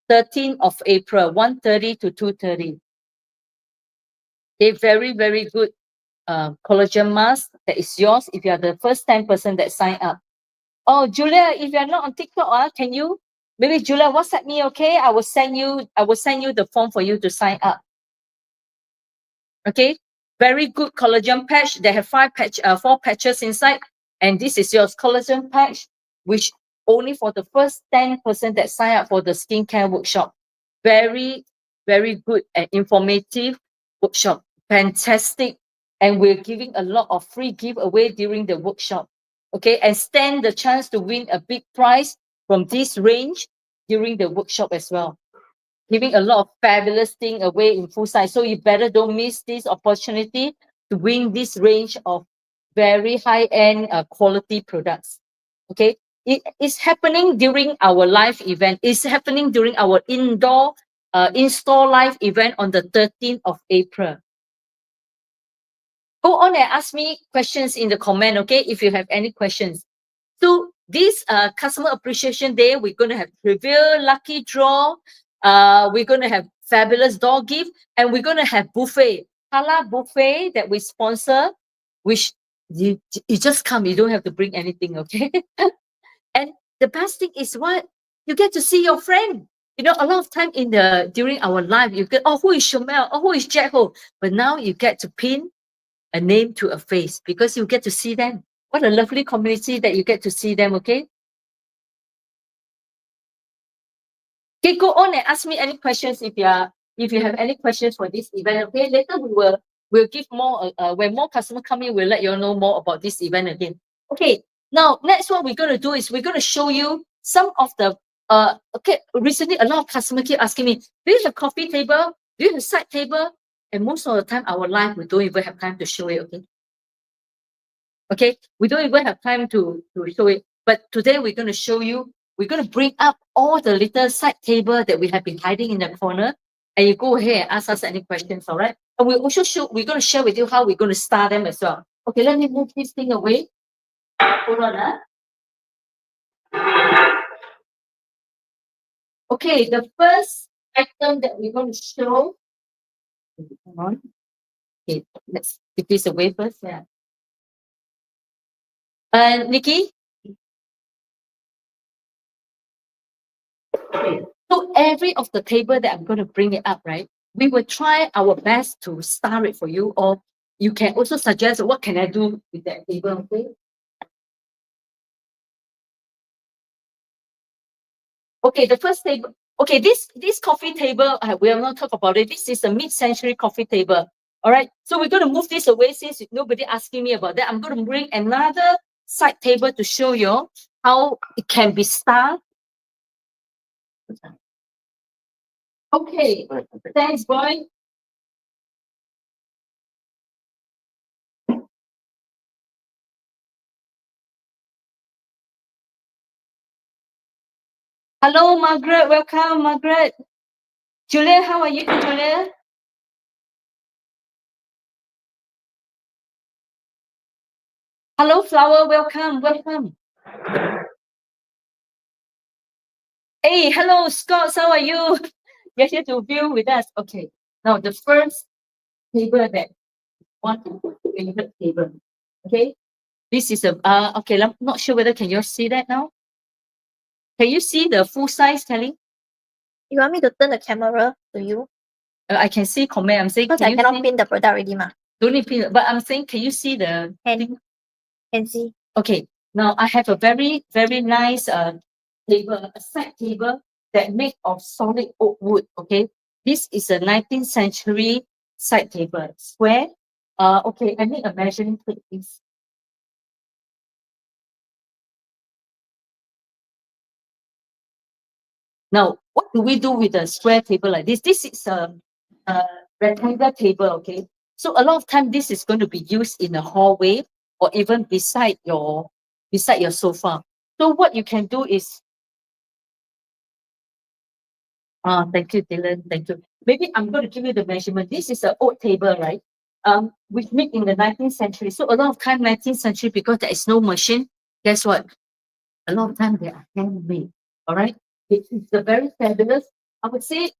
13th of April, 1:30 to 2:30. They're very, very good collagen mask that is yours if you are the first 10 person that sign up. Oh, Julia, if you're not on TikTok, can you maybe Julia WhatsApp me, okay? I will send you the form for you to sign up. Okay, very good collagen patch. They have 4 patches inside, and this is your collagen patch, which only for the first 10 person that sign up for the skincare workshop. Very, very good and informative workshop. Fantastic. And we're giving a lot of free giveaway during the workshop. Okay, and stand the chance to win a big prize from this range during the workshop as well. Giving a lot of fabulous thing away in full size. So you better don't miss this opportunity to win this range of very high-end quality products. Okay, it is happening during our live event. It's happening during our in-store live event on the 13th of April. Go on and ask me questions in the comment, okay, if you have any questions. So this Customer Appreciation Day, we're going to have trivial lucky draw. We're going to have fabulous door gift, and we're going to have buffet, halal buffet that we sponsor, which you just come, you don't have to bring anything, okay? And the best thing is what? You get to see your friend. You know, a lot of time during our life, you get, oh, who is Shomel? Oh, who is Jack Ho? But now you get to pin a name to a face because you get to see them. What a lovely community that you get to see them, okay? Okay, go on and ask me any questions if you have any questions for this event, okay? Later we'll give more, when more customers come in, we'll let you know more about this event again. Okay, now next what we're going to do is we're going to show you some of the, okay, recently a lot of customers keep asking me, do you have coffee table? Do you have side table? And most of the time, our life, we don't even have time to show it, okay? Okay, we don't even have time to show it. But today we're going to show you, we're going to bring up all the little side table that we have been hiding in the corner. And you go ahead and ask us any questions, all right? And we're going to share with you how we're going to start them as well. Okay, let me move this thing away. Hold on, Okay, the first item that we're going to show. Hang on. Okay, let's take this away first. Yeah. Nikki? Okay. So every of the table that I'm going to bring it up, right? We will try our best to star it for you, or you can also suggest what can I do with that table, okay? Okay, the first table. Okay, this coffee table, we have not talked about it. This is a mid-century coffee table. All right, so we're going to move this away since nobody asking me about that. I'm going to bring another side table to show you how it can be styled. Okay, thanks, boy. Hello, Margaret. Welcome, Margaret. Julia, how are you, Julia? Hello, Flower. Welcome, welcome. Hey, hello, Scott. How are you? You're here to view with us. Okay. Now, the first table that want to put favorite table. Okay. This is a okay. I'm not sure whether can you see that now. Can you see the full size, Kelly? You want me to turn the camera to you? I can see comment. I'm saying Because can I you cannot see? pin the product already, ma. Don't need pin, but I'm saying can you see the Can see. Okay, now I have a very, very nice table, a side table that made of solid oak wood. Okay, this is a 19th century side table, square. Okay, I need a measuring tape, please. Now, what do we do with a square table like this? This is a rectangular table, okay? So a lot of time this is going to be used in a hallway or even beside your sofa. So what you can do is, thank you, Dylan. Thank you. Maybe I'm going to give you the measurement. This is an oak table, right? Which made in the 19th century. So a lot of time 19th century, because there is no machine, guess what? A lot of time they are handmade. All right. It is a very fabulous. I would say,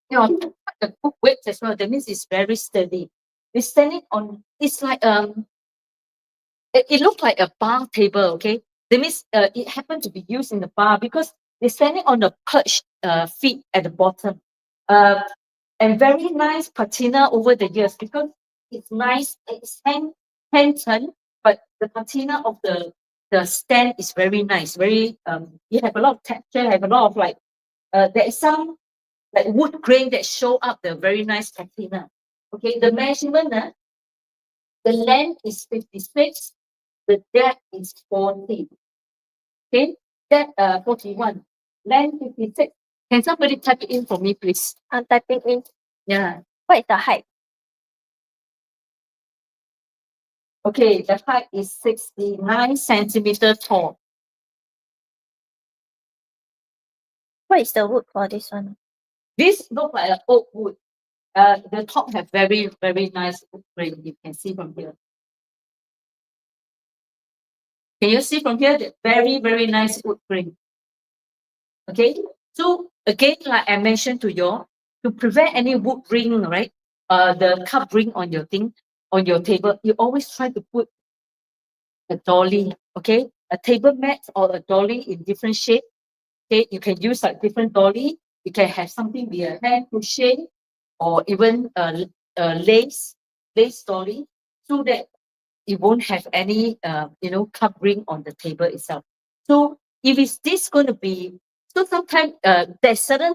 you know, the book weight as well. That means it's very sturdy. It's standing on. It's like it looked like a bar table. Okay. That means it happened to be used in the bar because it's standing on the perched feet at the bottom. And very nice patina over the years because it's nice. It's hand turn, but the patina of the stand is very nice. Very you have a lot of texture. Have a lot of like there is some like wood grain that show up the very nice patina. Okay, the measurement, the length is 56, the depth is 40. Okay, that 41, length 56. Can somebody type it in for me, please? I'm typing in. Yeah. What is the height? Okay, the height is 69 centimeter tall. What is the wood for this one? This looks like an oak wood. The top have very, very nice wood grain. You can see from here. Can you see from here? The very, very nice wood grain. Okay. So again, like I mentioned to you, to prevent any wood ring, right? The cup ring on your thing, on your table, you always try to put a dolly. Okay, a table mat or a dolly in different shape. Okay, you can use like different dolly. You can have something be a hand cushion or even a lace dolly, so that it won't have any covering on the table itself. So if it's this going to be, so sometimes there's certain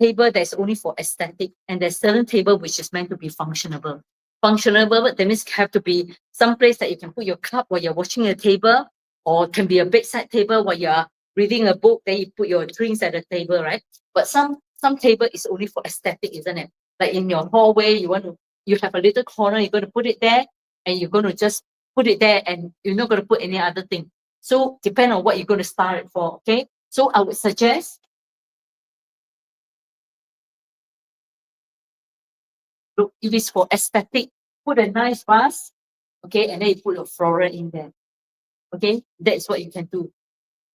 table that's only for aesthetic, and there's certain table which is meant to be functionable. Functionable, that means have to be some place that you can put your cup while you're watching a table, or can be a bedside table while you're reading a book, then you put your drinks at the table, right? But some table is only for aesthetic, isn't it? Like in your hallway, you have a little corner, you're going to put it there, and you're going to just put it there, and you're not going to put any other thing. So depend on what you're going to style it for, okay? So I would suggest, look, if it's for aesthetic, put a nice vase, okay, and then you put a floral in there, okay? That's what you can do.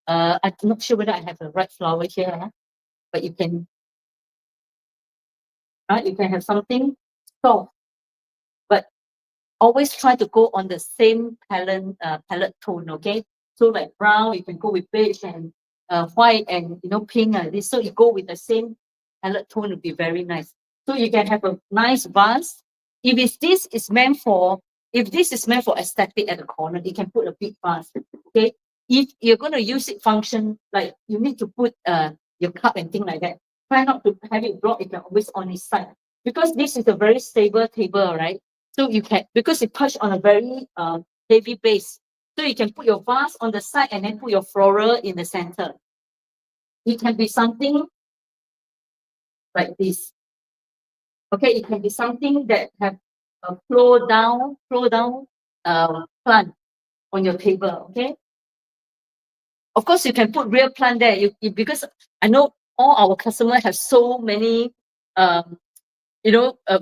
I'm not sure whether I have the right flower here, but you can have something soft, but always try to go on the same palette tone, okay? So like brown, you can go with beige and white and pink and this. So you go with the same palette tone would be very nice. So you can have a nice vase. If this is meant for if this is meant for aesthetic at the corner, you can put a big vase. Okay. If you're going to use it function, like you need to put your cup and thing like that, try not to have it blocked. It can always on its side, because this is a very stable table, right? So you can, because it perched on a very heavy base, so you can put your vase on the side and then put your floral in the center. It can be something like this. Okay, it can be something that have a flow down plant on your table. Okay. Of course, you can put real plant there. Because I know all our customers have so many,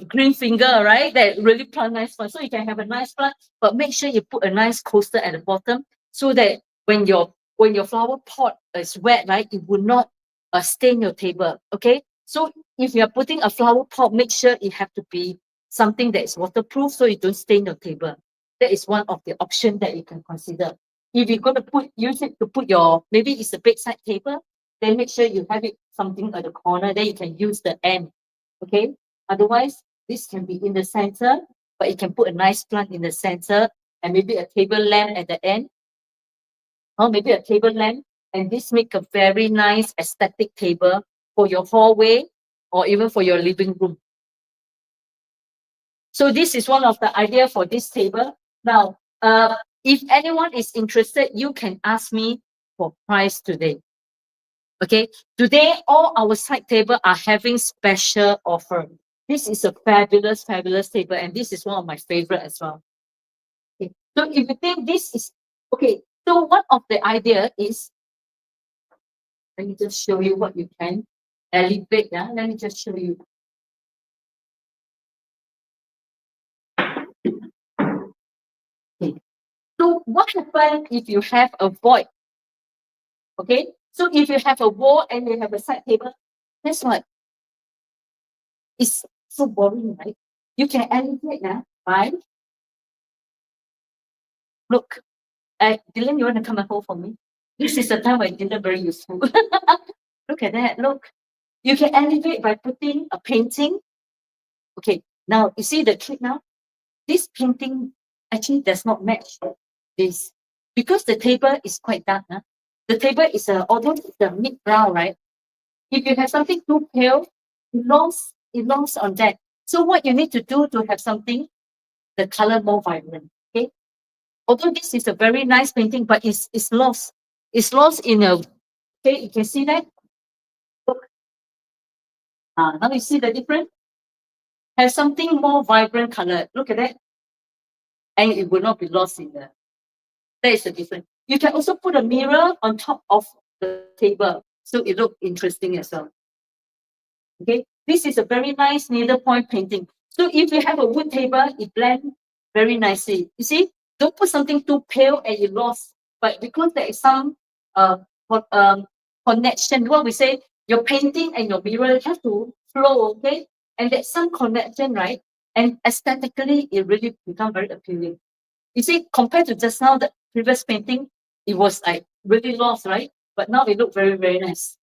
green finger, right? That really plant nice plant. So you can have a nice plant, but make sure you put a nice coaster at the bottom, so that when your flower pot is wet, right, it will not stain your table. Okay. So if you are putting a flower pot, make sure it have to be something that is waterproof, so you don't stain your table. That is one of the options that you can consider. If you're going to use it to put your, maybe it's a bedside table, then make sure you have it something at the corner. Then you can use the end. Okay. Otherwise, this can be in the center, but you can put a nice plant in the center and maybe a table lamp at the end. Or maybe a table lamp, and this make a very nice aesthetic table for your hallway or even for your living room. So this is one of the idea for this table. Now, if anyone is interested, you can ask me for price today. Okay, today all our side table are having special offer. This is a fabulous, fabulous table, and this is one of my favorite as well. Okay. So if you think this is okay, so one of the idea is, let me just show you what you can elevate. Let me just show you. Okay. So what happens if you have a void? Okay, so if you have a wall and you have a side table, guess what? It's so boring, right? You can elevate now by, look, Dylan, you want to come and hold for me? This is the time when Dylan very useful. Look at that, look. You can elevate by putting a painting. Okay, now you see the trick now? This painting actually does not match this, because the table is quite dark. The table is although it's a mid brown, right? If you have something too pale, it lost on that. So what you need to do to have something, the color more vibrant. Okay. Although this is a very nice painting, but it's lost. It's lost in a, okay, you can see that. Look. Now you see the difference? Have something more vibrant color. Look at that. And it will not be lost in there. That is the difference. You can also put a mirror on top of the table, so it looks interesting as well. Okay, this is a very nice needlepoint painting. So if you have a wood table, it blends very nicely. You see, don't put something too pale and you lost. But because there is some connection, what we say, your painting and your mirror have to flow, okay? And there's some connection, right? And aesthetically, it really becomes very appealing. You see, compared to just now, the previous painting, it was like really lost, right? But now it looks very, very nice.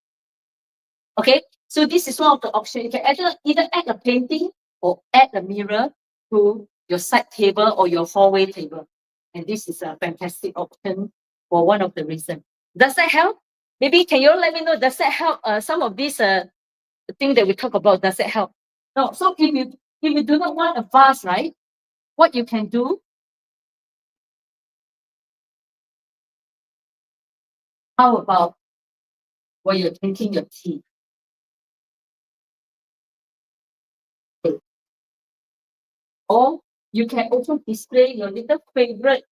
Okay, so this is one of the options. You can either add a painting or add a mirror to your side table or your hallway table. And this is a fantastic option for one of the reasons. Does that help? Maybe can you let me know, does that help some of these things that we talk about, does that help? No, so if you do not want a vase, right? What you can do, how about while you're drinking your tea? Okay. Or you can also display your little favorite.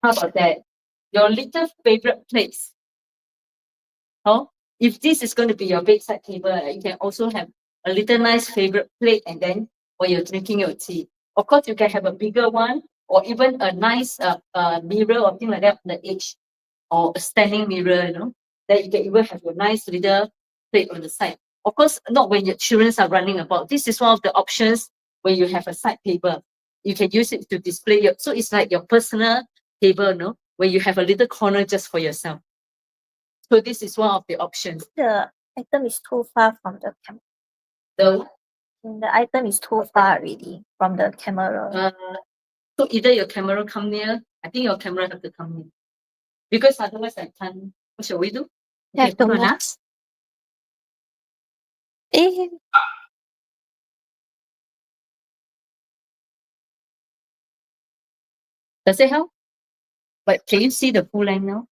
How about that? Your little favorite place. Oh, if this is going to be your bedside table, you can also have a little nice favorite plate, and then while you're drinking your tea. Of course, you can have a bigger one, or even a nice mirror or thing like that on the edge, or a standing mirror, that you can even have a nice little plate on the side. Of course, not when your children are running about. This is one of the options when you have a side table. You can use it to display your, so it's like your personal table, where you have a little corner just for yourself. So this is one of the options. The item is too far from the camera. The The item is too far already from the camera. So either your camera come near, I think your camera have to come near. Because otherwise I can't, what shall we do? Have to hold on, move. ah. Eh, Does it help? But can you see the full length now?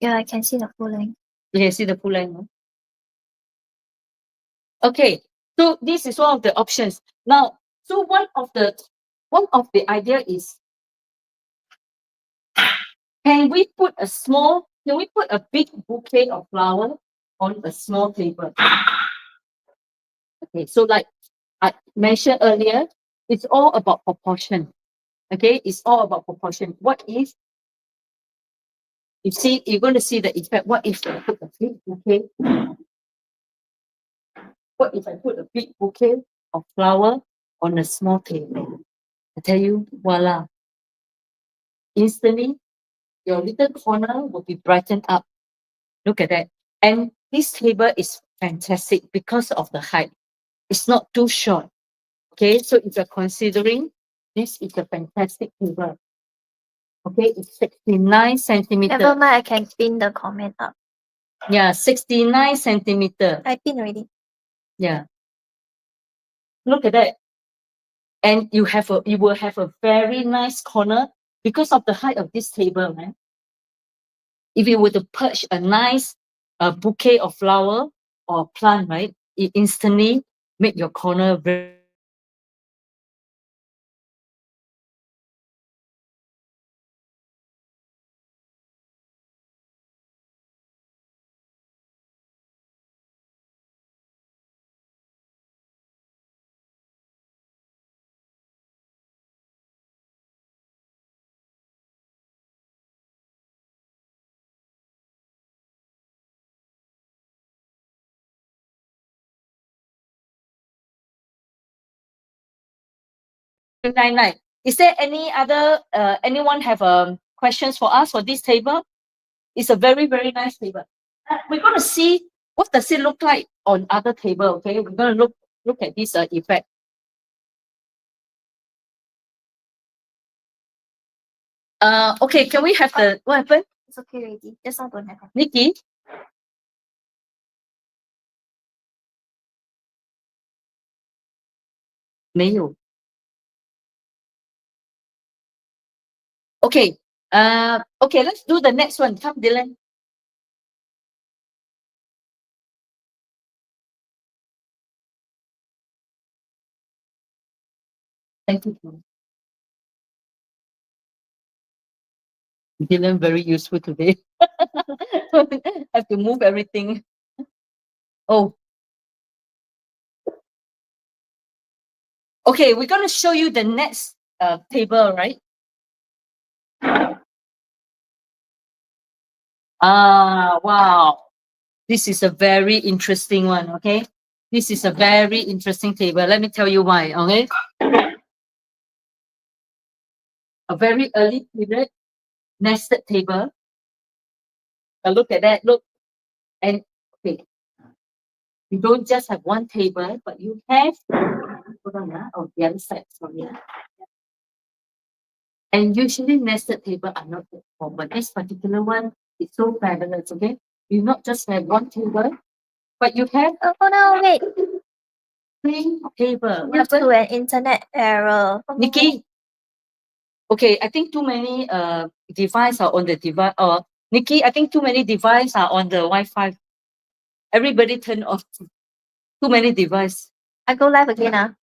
yeah, I can see the full length. You can see the full length now. Okay, so this is one of the options. Now, so one of the idea is, can we put a big bouquet of flower on a small table? Okay, so like I mentioned earlier, it's all about proportion. Okay, it's all about proportion. What if you're going to see the effect? What if I put a big bouquet? What if I put a big bouquet of flower on a small table? I tell you, voila. Instantly, your little corner will be brightened up. Look at that. And this table is fantastic because of the height. It's not too short. Okay, so if you're considering, this is a fantastic table. Okay, it's 69 centimeter. Never mind, I can pin the comment up. Yeah, 69 centimeter. I pin already. Yeah. Look at that. And you will have a very nice corner because of the height of this table, man. If you were to perch a nice bouquet of flower or plant, right, it instantly make your corner very nice. Is there any other anyone have questions for us for this table? It's a very, very nice table. We're going to see what does it look like on other table. Okay, we're going to look at this effect. Okay, can we have the what happened? It's okay already. Just now don't have. Nikki?没有. Okay. Okay, let's do the next one. Come, Dylan. Thank you. Dylan, very useful today. Have to move everything. Oh. Okay, we're going to show you the next table, right? Wow. This is a very interesting one, okay? This is a very interesting table. Let me tell you why, okay? A very early period nested table. Look at that, look. And, okay, you don't just have one table, but you have, hold on, oh, the other side, sorry. And usually nested table are not that small, but this particular one is so fabulous, okay? You not just have one table, but you have Oh no, wait. three table. Due to an internet error. Oh, Nikki, okay, I think too many devices are on the device. Nikki, I think too many devices are on the Wi-Fi. Everybody turn off. Too many devices. I go live again.